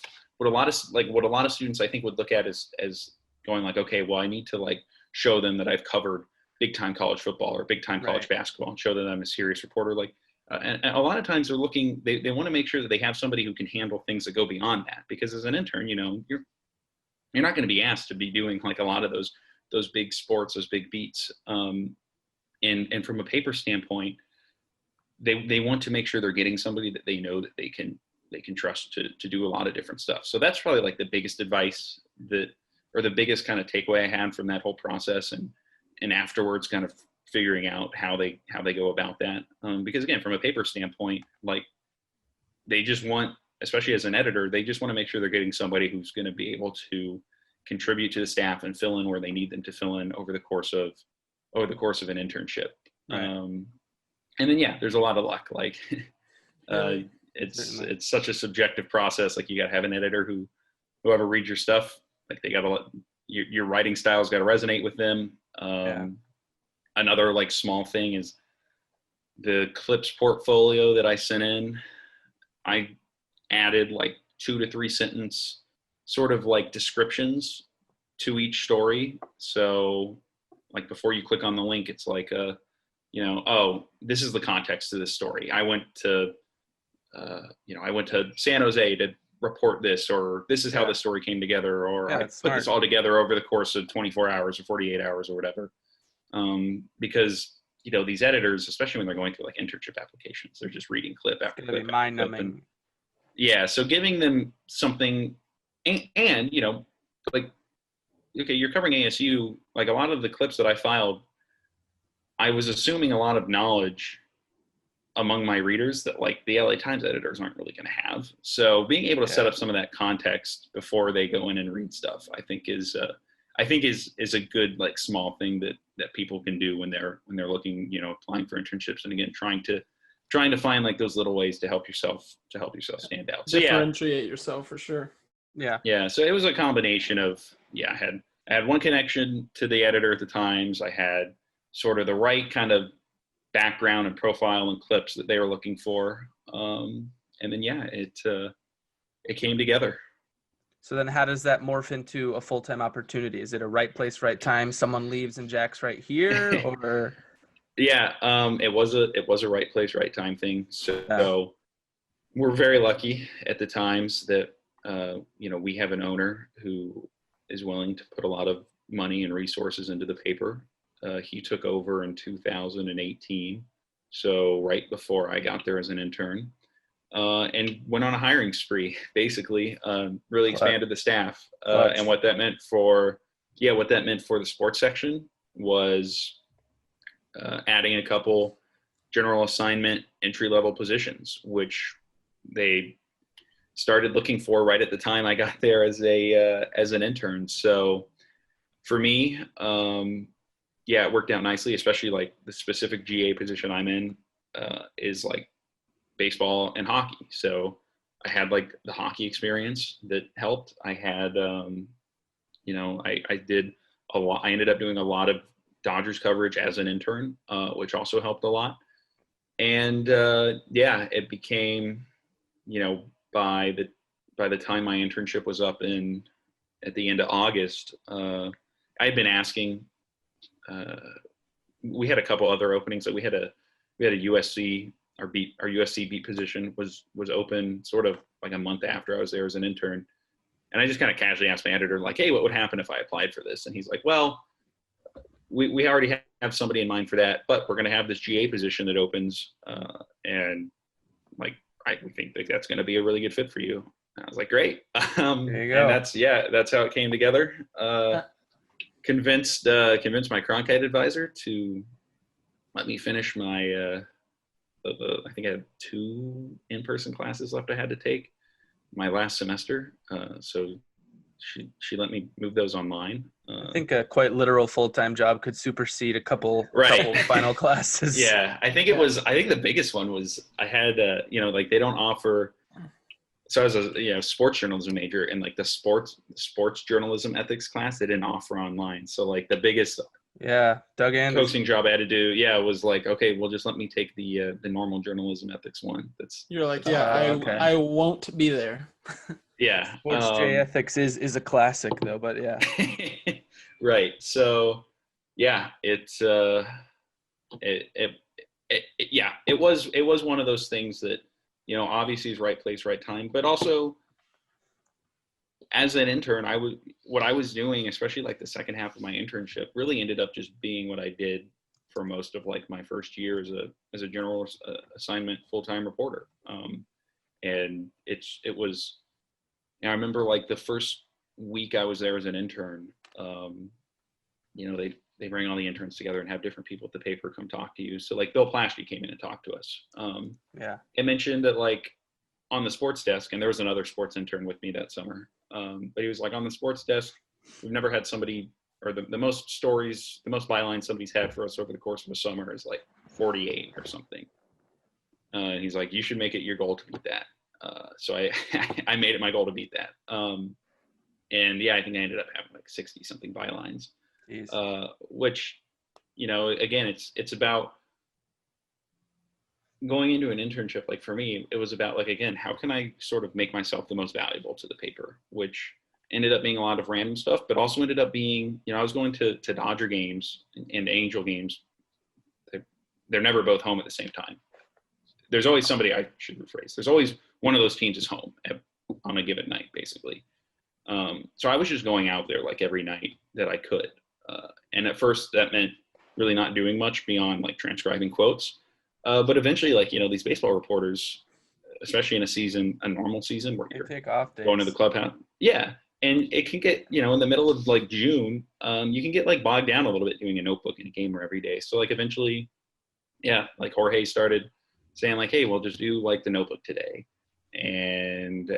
students I think would look at as going like, okay, well, I need to like show them that I've covered big time college football or big time college basketball, and show them that I'm a serious reporter. Like, and a lot of times they're looking, they want to make sure that they have somebody who can handle things that go beyond that, because as an intern, you're not going to be asked to be doing like a lot of those big sports, those big beats. And from a paper standpoint, they want to make sure they're getting somebody that they know that they can trust to do a lot of different stuff. So that's probably like the biggest advice or the biggest kind of takeaway I had from that whole process, and afterwards kind of figuring out how they go about that. Because again, from a paper standpoint, like they just want, especially as an editor, they just want to make sure they're getting somebody who's going to be able to contribute to the staff and fill in where they need them to fill in over the course of an internship. Right. And then, yeah, there's a lot of luck. Like, it's such a subjective process. Like, you got to have an editor whoever reads your stuff, like they got to your writing style's got to resonate with them. Another like small thing is the clips portfolio that I sent in. I added like 2 to 3 sentence sort of like descriptions to each story. So like before you click on the link, it's like oh, this is the context of this story. I went to San Jose to report this, or this is how the story came together, or I put this all together over the course of 24 hours or 48 hours or whatever. Because, these editors, especially when they're going through like internship applications, they're just reading clip after clip. Mind-numbing. Yeah. So giving them something and like, okay, you're covering ASU, like a lot of the clips that I filed, I was assuming a lot of knowledge among my readers that like the LA Times editors aren't really going to have. So being able to set up some of that context before they go in and read stuff, I think is a good like small thing that people can do when they're looking, applying for internships, and again trying to find like those little ways to help yourself stand out. So differentiate yourself for sure. Yeah. So it was a combination of I had one connection to the editor at the Times. I had sort of the right kind of background and profile and clips that they were looking for. And then, it came together. So then how does that morph into a full-time opportunity? Is it a right place, right time? Someone leaves and Jack's right here, or? Yeah, it was a right place, right time thing. So we're very lucky at the Times that, we have an owner who is willing to put a lot of money and resources into the paper. He took over in 2018, so right before I got there as an intern, and went on a hiring spree, basically, really expanded the staff. And what that meant for the sports section was adding a couple general assignment entry-level positions, which they started looking for right at the time I got there as an intern. So for me, it worked out nicely, especially like the specific GA position I'm in is like baseball and hockey. So I had like the hockey experience that helped. I had, I did a lot. I ended up doing a lot of Dodgers coverage as an intern, which also helped a lot. And it became, by the time my internship was up at the end of August, I had been asking. We had a couple other openings that we had a USC, our USC beat position was open sort of like a month after I was there as an intern. And I just kind of casually asked my editor, like, hey, what would happen if I applied for this? And he's like, well, we already have somebody in mind for that, but we're going to have this GA position that opens. And like, we think that that's going to be a really good fit for you. And I was like, great. There you go. And that's how it came together. Convinced my Cronkite advisor to let me finish my I think I had 2 in-person classes left I had to take my last semester. So she let me move those online. I think a quite literal full-time job could supersede a couple final classes. Yeah, I think the biggest one was I had like they don't offer. So I was a sports journalism major, and like the sports journalism ethics class they didn't offer online. So like the biggest Doug Anderson coaching job I had to do was like, okay, well just let me take the normal journalism ethics one. You're like, I won't be there. Yeah. Sports J ethics is a classic though, but yeah. Right. So it was one of those things that, obviously is right place, right time, but also as an intern, what I was doing, especially like the second half of my internship, really ended up just being what I did for most of like my first year as a general assignment full-time reporter. And it was, I remember like the first week I was there as an intern, they bring all the interns together and have different people at the paper come talk to you. So like Bill Plaschke came in and talked to us. It mentioned that like on the sports desk, and there was another sports intern with me that summer, but he was like, on the sports desk, we've never had somebody, or the most stories, the most bylines somebody's had for us over the course of a summer is like 48 or something. He's like, you should make it your goal to beat that. So I made it my goal to beat that. And yeah, I think I ended up having like 60 something bylines, which, again, it's about going into an internship. Like for me, it was about like, again, how can I sort of make myself the most valuable to the paper, which ended up being a lot of random stuff, but also ended up being, I was going to Dodger games and Angel games. They're never both home at the same time. There's always somebody, I should rephrase, there's always one of those teams is home on a given night, basically. So I was just going out there like every night that I could. And at first that meant really not doing much beyond like transcribing quotes. But eventually, like, these baseball reporters, especially in a normal season where you're take off days. Going to the clubhouse. Yeah. And it can get, in the middle of like June, you can get like bogged down a little bit doing a notebook and a gamer every day. So like eventually, yeah, like Jorge started saying like, hey, we'll just do like the notebook today. And,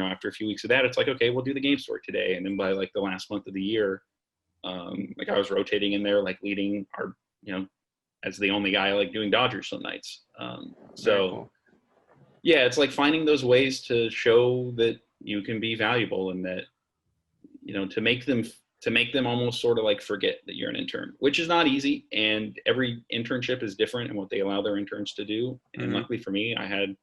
after a few weeks of that, it's like, okay, we'll do the game story today. And then by like the last month of the year, like I was rotating in there, like leading our, as the only guy like doing Dodgers some nights. So cool. Yeah, it's like finding those ways to show that you can be valuable and that, to make them almost sort of like forget that you're an intern, which is not easy. And every internship is different in what they allow their interns to do. And luckily for me, I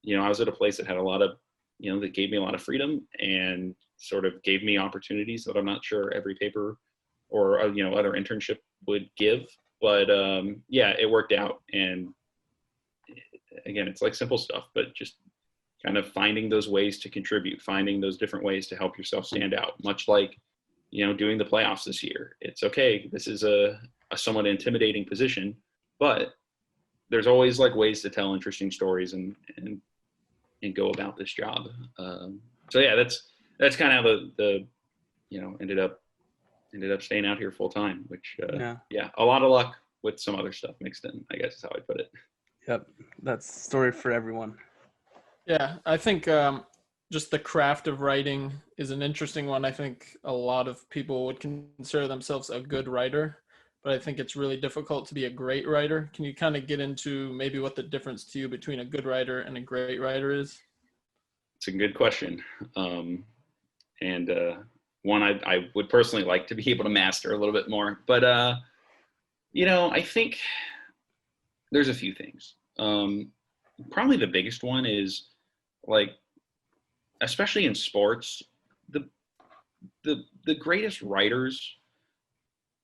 was at a place that had a lot of, that gave me a lot of freedom and sort of gave me opportunities that I'm not sure every paper or, other internship would give. But yeah, it worked out. And again, it's like simple stuff, but just kind of finding those ways to contribute, finding those different ways to help yourself stand out, much like, doing the playoffs this year. It's okay. This is a somewhat intimidating position, but there's always like ways to tell interesting stories and go about this job. So yeah, that's kind of how the ended up staying out here full time, which yeah, a lot of luck with some other stuff mixed in, I guess is how I put it. Yep. That's the story for everyone. Yeah. I think just the craft of writing is an interesting one. I think a lot of people would consider themselves a good writer, but I think it's really difficult to be a great writer. Can you kind of get into maybe what the difference to you between a good writer and a great writer is? It's a good question. And one I would personally like to be able to master a little bit more, but I think there's a few things. Probably the biggest one is like, especially in sports, the greatest writers,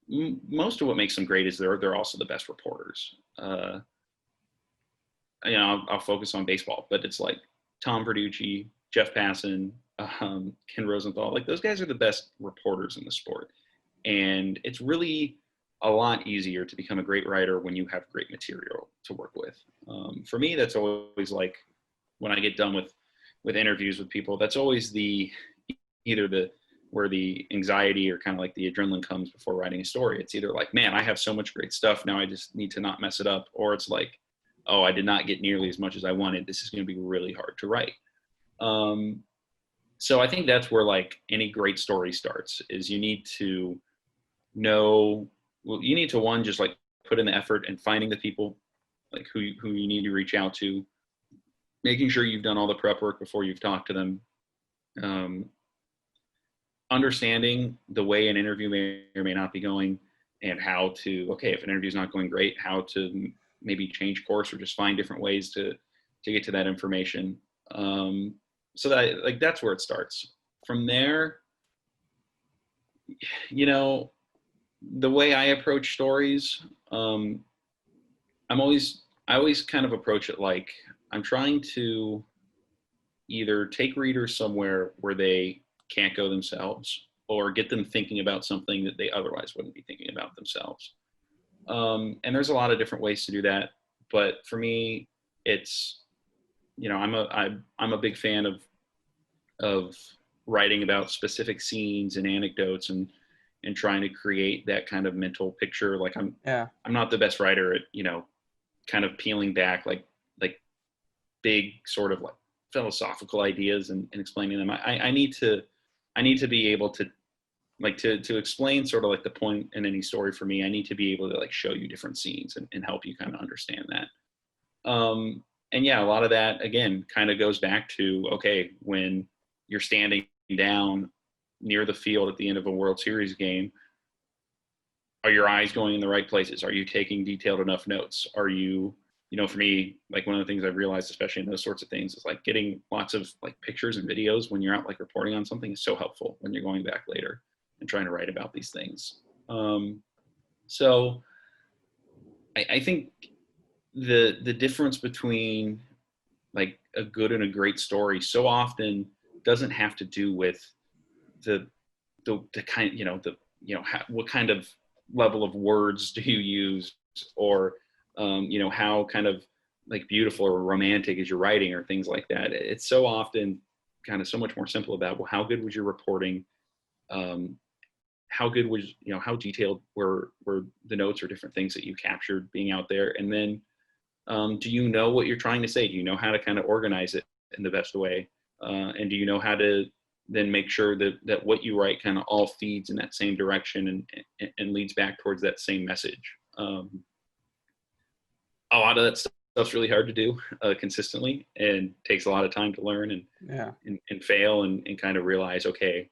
most of what makes them great is they're also the best reporters. I'll focus on baseball, but it's like Tom Verducci, Jeff Passan, Ken Rosenthal, like those guys are the best reporters in the sport. And it's really a lot easier to become a great writer when you have great material to work with. For me, that's always like when I get done with interviews with people, that's always where the anxiety or kind of like the adrenaline comes before writing a story. It's either like, man, I have so much great stuff. Now I just need to not mess it up. Or it's like, oh, I did not get nearly as much as I wanted. This is going to be really hard to write. So I think that's where like any great story starts, is you need to know, you need to one, just like put in the effort and finding the people like who you need to reach out to, making sure you've done all the prep work before you've talked to them, understanding the way an interview may or may not be going, and how to, okay, if an interview is not going great, how to maybe change course or just find different ways to get to that information. So that, like, that's where it starts. From there, the way I approach stories, I always kind of approach it like I'm trying to either take readers somewhere where they can't go themselves, or get them thinking about something that they otherwise wouldn't be thinking about themselves. And there's a lot of different ways to do that. But for me, it's, I'm a big fan of writing about specific scenes and anecdotes and trying to create that kind of mental picture. Like I'm not the best writer at, kind of peeling back like big sort of like philosophical ideas and explaining them. I need to be able to like to explain sort of like the point in any story. For me, I need to be able to like show you different scenes and help you kind of understand that. And yeah, a lot of that again kind of goes back to, okay, when you're standing down near the field at the end of a World Series game, are your eyes going in the right places? Are you taking detailed enough notes? Are you, for me, like one of the things I've realized, especially in those sorts of things, is like getting lots of like pictures and videos when you're out like reporting on something is so helpful when you're going back later and trying to write about these things. So I think the difference between like a good and a great story so often doesn't have to do with the kind, what kind of level of words do you use, or how kind of like beautiful or romantic is your writing or things like that. It's so often kind of so much more simple about, well, how good was your reporting? How good was, how detailed were the notes or different things that you captured being out there? And then do you know what you're trying to say? Do you know how to kind of organize it in the best way? And do you know how to then make sure that what you write kind of all feeds in that same direction and leads back towards that same message? A lot of that stuff's really hard to do consistently, and takes a lot of time to learn and fail and kind of realize, okay,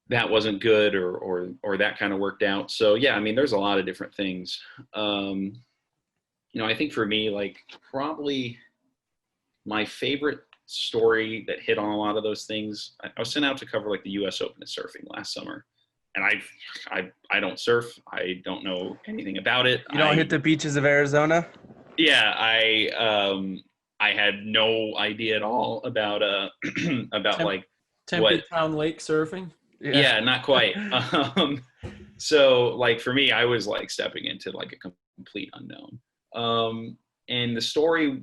that wasn't good or that kind of worked out. So yeah, I mean, there's a lot of different things. I think for me, like probably my favorite story that hit on a lot of those things, I was sent out to cover like the US Open of surfing last summer. And I don't surf. I don't know anything about it. You don't hit the beaches of Arizona? Yeah, I had no idea at all about like Tempe Town Lake surfing. Yeah, not quite. So like for me, I was like stepping into like a complete unknown. And the story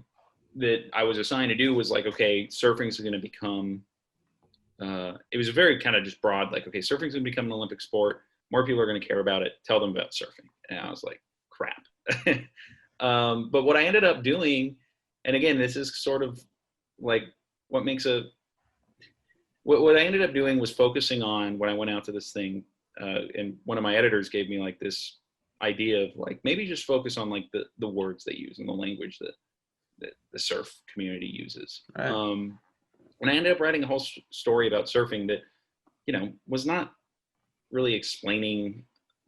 that I was assigned to do was like, okay, surfing is going to become, it was a very kind of just broad, like, okay, surfing is going to become an Olympic sport. More people are going to care about it. Tell them about surfing. And I was like, crap. But what I ended up doing, and again, this is sort of like what makes what I ended up doing was focusing on when I went out to this thing, and one of my editors gave me like this idea of like, maybe just focus on like the words they use and the language that the surf community uses. Right. And I ended up writing a whole story about surfing that, was not really explaining,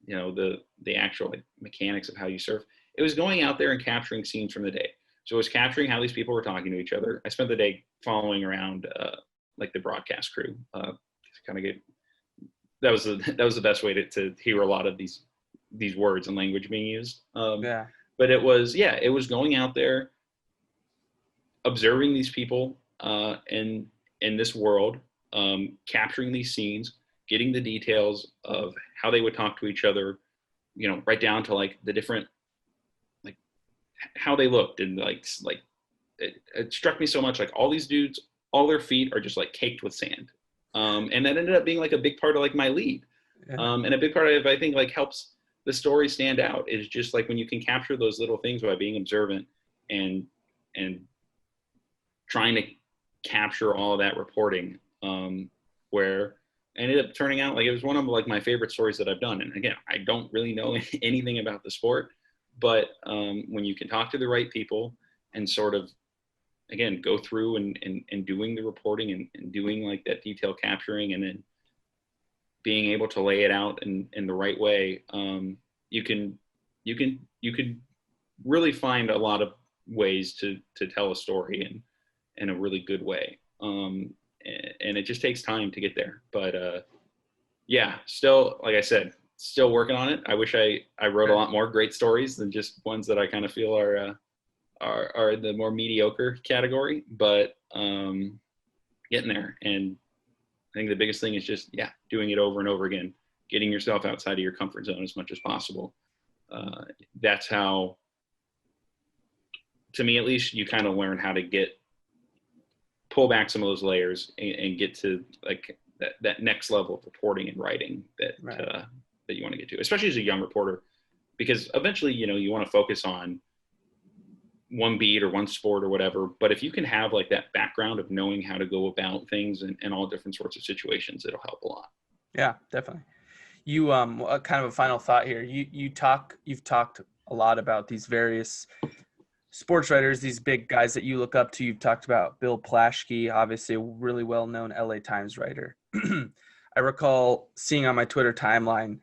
the actual like mechanics of how you surf. It was going out there and capturing scenes from the day. So it was capturing how these people were talking to each other. I spent the day following around like the broadcast crew. Kind of that was the best way to hear a lot of these words and language being used. But it was going out there, observing these people in this world, capturing these scenes, getting the details of how they would talk to each other, right down to like the different, like how they looked, and like it struck me so much, like all these dudes, all their feet are just like caked with sand. And that ended up being like a big part of like my lead. And a big part of it, I think, like helps the story stand out, is just like when you can capture those little things by being observant and trying to capture all of that reporting, where it ended up turning out like it was one of like my favorite stories that I've done. And again, I don't really know anything about the sport, but when you can talk to the right people and sort of, again, go through and doing the reporting and doing like that detail capturing, and then being able to lay it out in the right way, you can really find a lot of ways to tell a story in a really good way. And it just takes time to get there. But yeah, still, like I said, still working on it. I wish I wrote a lot more great stories than just ones that I kind of feel are the more mediocre category, but getting there. And I think the biggest thing is just, doing it over and over again, getting yourself outside of your comfort zone as much as possible. That's how, to me at least, you kind of learn how to pull back some of those layers and get to like that next level of reporting and writing that you want to get to, especially as a young reporter, because eventually, you want to focus on one beat or one sport or whatever. But if you can have like that background of knowing how to go about things and all different sorts of situations, it'll help a lot. Yeah, definitely. You kind of a final thought here. You've talked a lot about these various sports writers, these big guys that you look up to. You've talked about Bill Plaschke, obviously a really well-known LA Times writer. I recall seeing on my Twitter timeline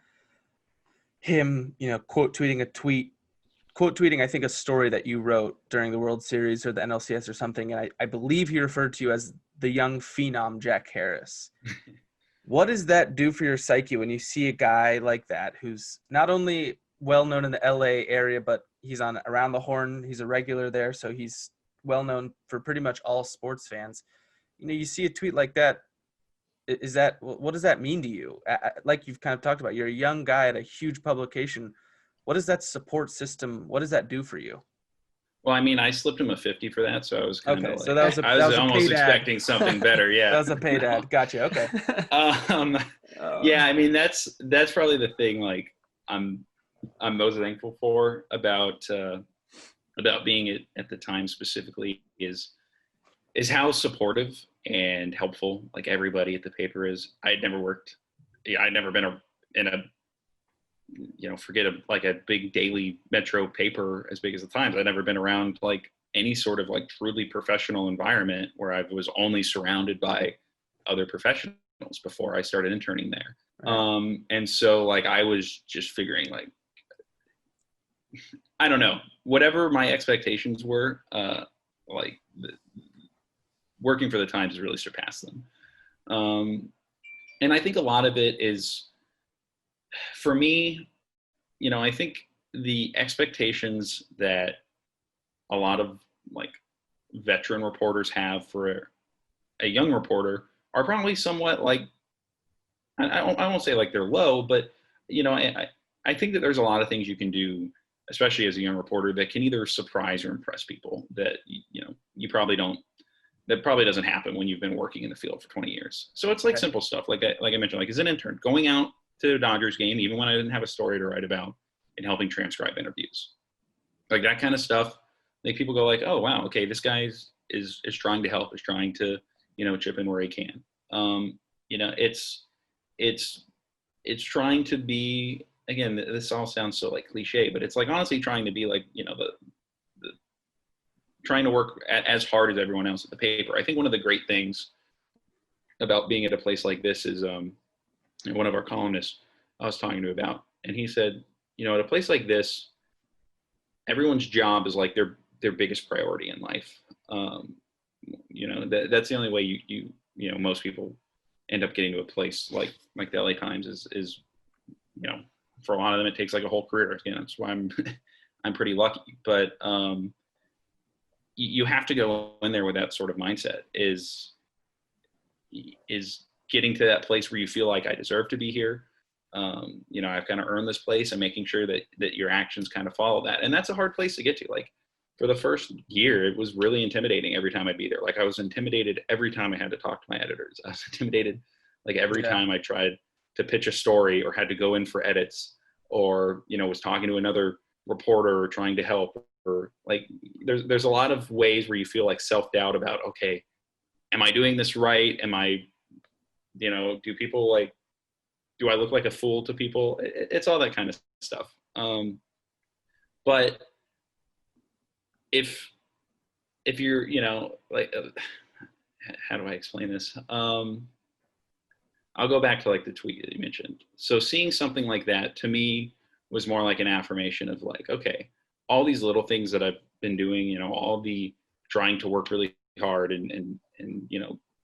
him, quote tweeting, I think, a story that you wrote during the World Series or the NLCS or something. And I believe he referred to you as the young phenom Jack Harris. What does that do for your psyche when you see a guy like that who's not only well known in the LA area, but he's on Around the Horn. He's a regular there, so he's well known for pretty much all sports fans. You see a tweet like that. What does that mean to you? Like you've kind of talked about, you're a young guy at a huge publication. What is that support system? What does that do for you? Well, I mean, I slipped him a 50 for that, so I was kind of so that was I was almost expecting something better. Yeah, that was a paid ad. Gotcha. Okay. Yeah, I mean, that's probably the thing. Like, I'm most thankful for about being at the time specifically is how supportive and helpful like everybody at the paper is. I'd never been in a forget a big daily metro paper as big as the Times. I'd never been around like any sort of like truly professional environment where I was only surrounded by other professionals before I started interning there. Right. And so like I was just figuring like, I don't know, whatever my expectations were, working for the Times has really surpassed them. And I think a lot of it is, for me, I think the expectations that a lot of like veteran reporters have for a young reporter are probably somewhat like, I won't say like they're low, but I think that there's a lot of things you can do, especially as a young reporter, that can either surprise or impress people that you probably don't. That probably doesn't happen when you've been working in the field for 20 years. So it's like simple stuff, like I mentioned, like as an intern, going out to a Dodgers game, even when I didn't have a story to write about, and helping transcribe interviews, like that kind of stuff. Like people go like, oh wow, okay, this guy is trying to help, is trying to chip in where he can. It's trying to be, again, this all sounds so like cliche, but it's like honestly trying to be like the trying to work as hard as everyone else at the paper. I think one of the great things about being at a place like this is one of our columnists I was talking to about, and he said, at a place like this, everyone's job is like their biggest priority in life. That's the only way you most people end up getting to a place like the LA Times is for a lot of them it takes like a whole career. That's why I'm pretty lucky. But you have to go in there with that sort of mindset. Is getting to that place where you feel like I deserve to be here. I've kind of earned this place, and making sure that your actions kind of follow that. And that's a hard place to get to. Like for the first year, it was really intimidating every time I'd be there. Like I was intimidated every time I had to talk to my editors. I was intimidated like every time I tried to pitch a story or had to go in for edits, or, was talking to another reporter or trying to help, or like there's a lot of ways where you feel like self-doubt about, okay, am I doing this right? Am I, do people like, do I look like a fool to people? It's all that kind of stuff. But if you're, like, how do I explain this? I'll go back to like the tweet that you mentioned. So seeing something like that to me was more like an affirmation of like, okay, all these little things that I've been doing, all the trying to work really hard and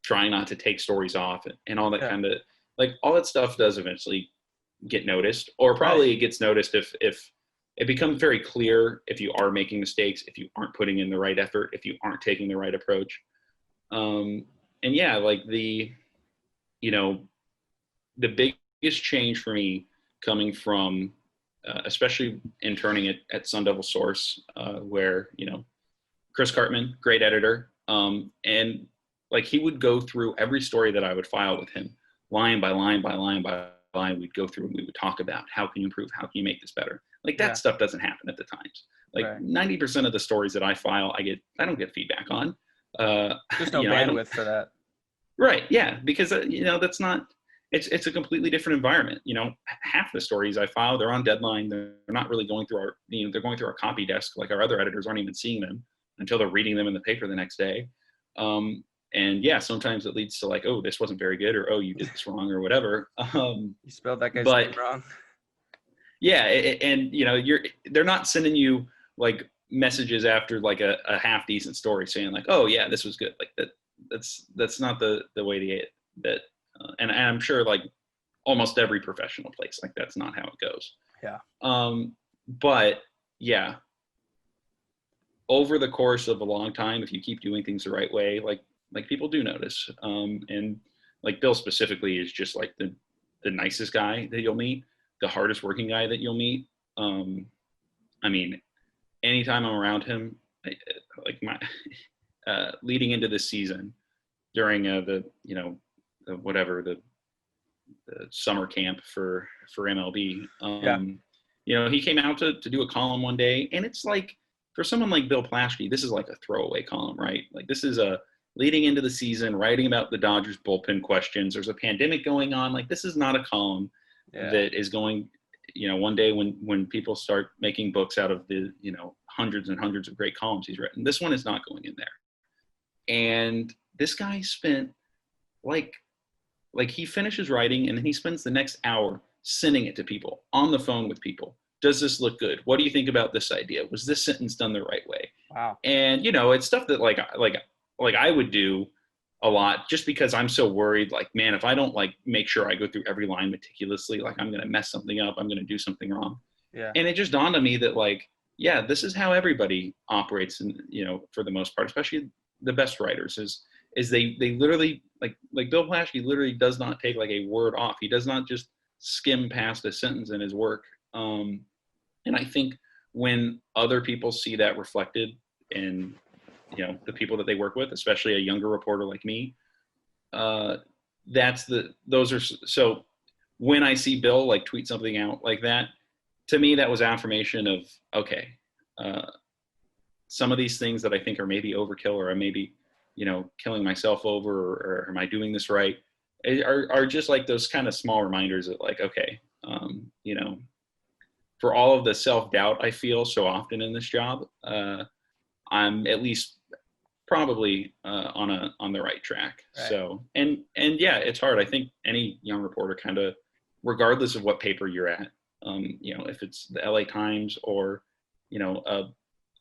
trying not to take stories off and all that kind of, like, all that stuff does eventually get noticed, or probably it gets noticed if it becomes very clear if you are making mistakes, if you aren't putting in the right effort, if you aren't taking the right approach. And yeah, like the biggest change for me coming from especially interning at Sun Devil Source, where, Chris Cartman, great editor. And like he would go through every story that I would file with him, line by line by line by line. We'd go through and we would talk about how can you improve, how can you make this better. Like that stuff doesn't happen at the Times. Like 90% of the stories that I file, I don't get feedback on. There's no bandwidth for that. Right. Yeah. Because, that's not, it's a completely different environment. Half the stories I file, they're on deadline. They're not really going through they're going through our copy desk. Like our other editors aren't even seeing them until they're reading them in the paper the next day. And yeah, sometimes it leads to like, oh, this wasn't very good, or, oh, you did this wrong, or whatever. You spelled that guy's name wrong. Yeah. And they're not sending you like messages after like a half decent story saying like, oh yeah, this was good. Like that's not the way that and I'm sure like almost every professional place, like that's not how it goes. Yeah. But yeah, over the course of a long time, if you keep doing things the right way, like people do notice. And like Bill specifically is just like the nicest guy that you'll meet, the hardest working guy that you'll meet. I mean, anytime I'm around him, leading into this season during the summer camp for MLB, he came out to do a column one day, and it's like, for someone like Bill Plaschke, this is like a throwaway column, right? Like this is a leading into the season, writing about the Dodgers bullpen questions. There's a pandemic going on. Like this is not a column that is going, one day when people start making books out of the, hundreds and hundreds of great columns he's written, this one is not going in there. And this guy spent like he finishes writing and then he spends the next hour sending it to people on the phone with people. Does this look good? What do you think about this idea? Was this sentence done the right way? Wow. And it's stuff that like I would do a lot just because I'm so worried, like, man, if I don't like make sure I go through every line meticulously, like I'm going to mess something up. I'm going to do something wrong. Yeah. And it just dawned on me that like, yeah, this is how everybody operates. And, for the most part, especially the best writers is they literally like Bill Plaschke literally does not take like a word off. He does not just skim past a sentence in his work. And I think when other people see that reflected in, the people that they work with, especially a younger reporter like me, so when I see Bill like tweet something out like that, to me, that was affirmation of, okay, some of these things that I think are maybe overkill, or I maybe, killing myself over, or am I doing this right? Are just like those kind of small reminders that like, okay, for all of the self-doubt I feel so often in this job, I'm at least probably on the right track. Right. So, and yeah, it's hard. I think any young reporter kind of, regardless of what paper you're at, if it's the LA Times or,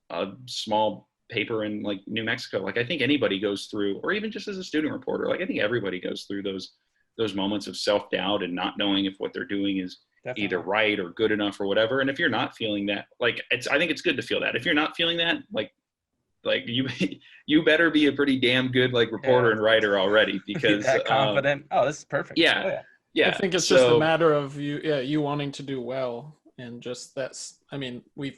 a small paper in like New Mexico, like I think anybody goes through, or even just as a student reporter, like I think everybody goes through those moments of self-doubt and not knowing if what they're doing is Definitely. Either right or good enough or whatever. And if you're not feeling that, like I think it's good to feel that. If you're not feeling that, like you better be a pretty damn good like reporter and writer already, because that confident. This is perfect. Yeah. Yeah. I think it's just a matter of you wanting to do well, and just I mean, we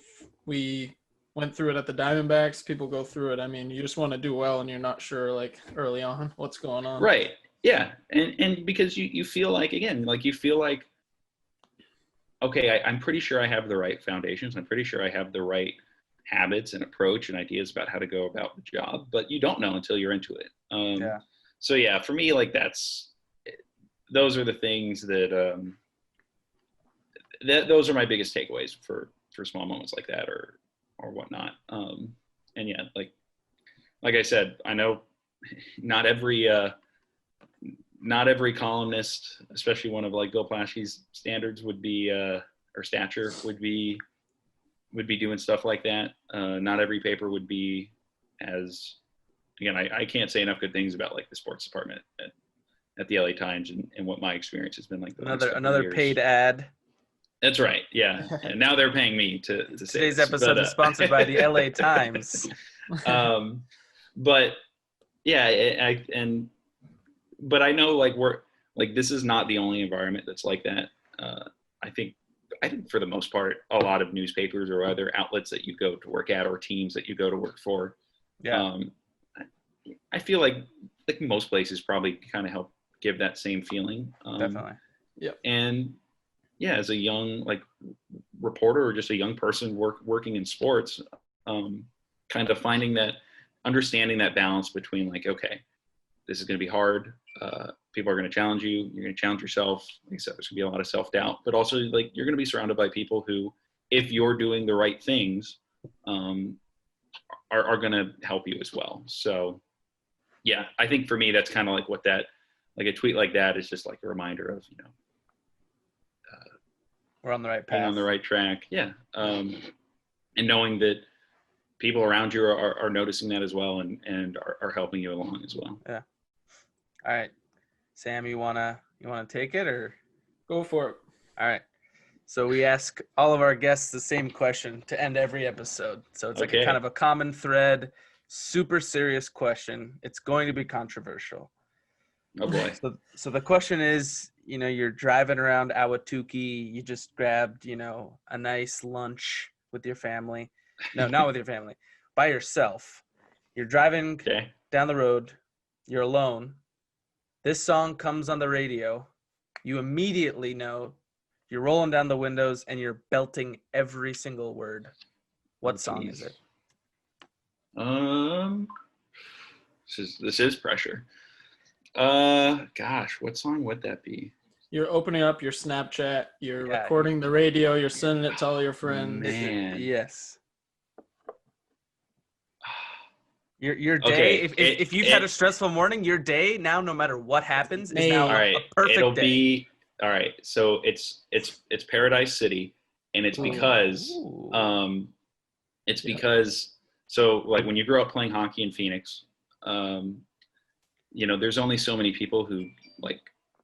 went through it at the Diamondbacks. People go through it. I mean, you just want to do well, and you're not sure like early on what's going on. Right. Yeah. And because you feel like, again, like you feel like, okay, I'm pretty sure I have the right foundations. I'm pretty sure I have the right habits and approach and ideas about how to go about the job, but you don't know until you're into it. So yeah, for me, like those are the things that, those are my biggest takeaways for small moments like that or whatnot. And yeah, like I said, I know not every columnist, especially one of like Bill Plaschke's standards would be, or stature would be doing stuff like that. Not every paper would be as, again, I can't say enough good things about like the sports department at the LA Times and what my experience has been like. Another paid ad. That's right. Yeah. And now they're paying me to say Today's this, episode is sponsored by the LA Times. But yeah, but I know like this is not the only environment that's like that. I think I think for the most part, a lot of newspapers or other outlets that you go to work at or teams that you go to work for. Yeah. I feel like most places probably kind of help give that same feeling. Definitely. And yeah, as a young reporter or just a young person working in sports, kind of understanding that balance between okay, this is going to be hard. People are going to challenge you. You're going to challenge yourself. Like I said, there's going to be a lot of self-doubt, but also you're going to be surrounded by people who, if you're doing the right things, are going to help you as well. So yeah, I think for me, that's kind of what that, a tweet like that is just a reminder of, we're on the right being path. on the right track. Yeah. And knowing that people around you are noticing that as well and are helping you along as well. Yeah. All right. Sam, you wanna take it or Go for it. all right. So we ask all of our guests the same question to end every episode. So it's Okay. kind of a common thread, super serious question. It's going to be controversial. Oh boy. So the question is, you're driving around Ahwatukee, you just grabbed, a nice lunch with your family. No, not with your family, by yourself. You're driving Okay. down the road, you're alone. This song comes on the radio. You immediately know you're rolling down the windows and you're belting every single word. What song is it? This is pressure. Gosh, what song would that be? You're opening up your Snapchat. You're Yeah. recording the radio. You're sending it to all your friends. Man. Yes. Your day. Okay, If you've had a stressful morning, your day now, no matter what happens, is Hey. now All right, a perfect it'll day. be all right. So it's Paradise City, and it's because Ooh. it's Yeah. because so when you grow up playing hockey in Phoenix, there's only so many people who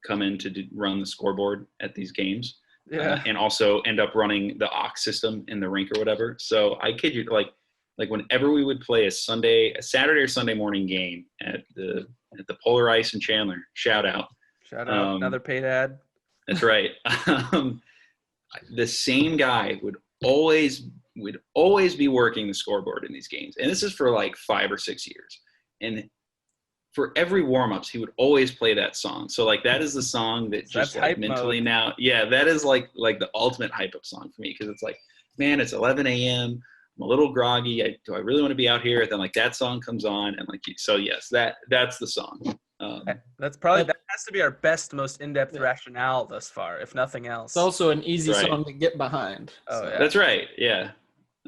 come in to run the scoreboard at these games, Yeah. and also end up running the aux system in the rink or whatever. So I kid you, whenever we would play a Saturday or Sunday morning game at the Polar Ice in Chandler, shout out. Shout out another paid ad. That's right. The same guy would always be working the scoreboard in these games, and this is for 5 or 6 years. And for every warm-ups, he would always play that song. So that is the song that So that's just hype mentally mode. now, yeah, that is like the ultimate hype up song for me, because it's man, it's 11 a.m. I'm a little groggy. Do I really want to be out here? Then that song comes on, and so yes, that's the song. That has to be our best, most in-depth rationale thus far, if nothing else. It's also an easy Right. song to get behind. Oh, So- yeah. That's right. Yeah.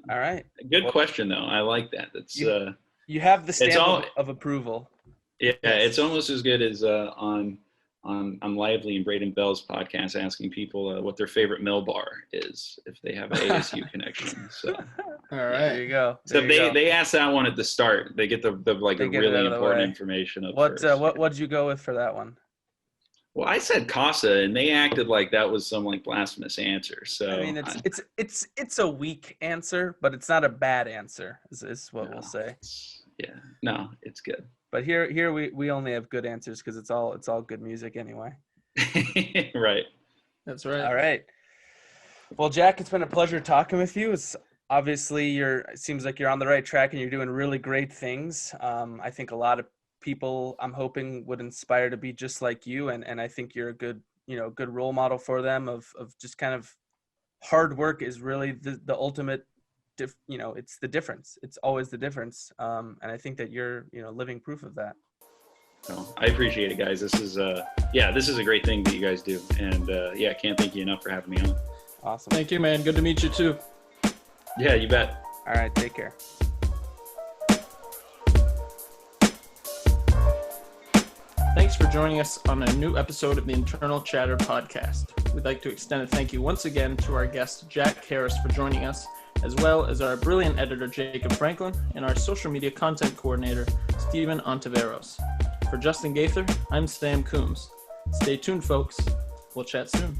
All right. Good question though. I like that. That's You have the stamp all- of approval. yeah. It's almost as good as on Lively and Braden Bell's podcast, asking people what their favorite mill bar is if they have an ASU connection. So, All There right. you go. so There you go. they ask that one at the start. They get the They get it really out of the important way. information up What first. what'd you go with for that one? Well, I said Casa, and they acted like that was some blasphemous answer. So I mean, it's a weak answer, but it's not a bad answer. Is what No. we'll say. No, it's good. But here we only have good answers because it's all good music anyway. Right. That's right. All right. Well, Jack, it's been a pleasure talking with you. It's obviously it seems like you're on the right track and you're doing really great things. I think a lot of people, I'm hoping, would inspire to be just like you, and I think you're a good role model for them of just kind of hard work is really the ultimate. It's the difference. It's always the difference. And I think that you're living proof of that. So I appreciate it, guys. This is a great thing that you guys do, and I can't thank you enough for having me on. Awesome. Thank you, man. Good to meet you too. Yeah, you bet. All right. Take care. Thanks for joining us on a new episode of the Internal Chatter podcast. We'd like to extend a thank you once again to our guest, Jack Harris, for joining us, as well as our brilliant editor, Jacob Franklin, and our social media content coordinator, Steven Ontiveros. For Justin Gaither, I'm Sam Coombs. Stay tuned, folks. We'll chat soon.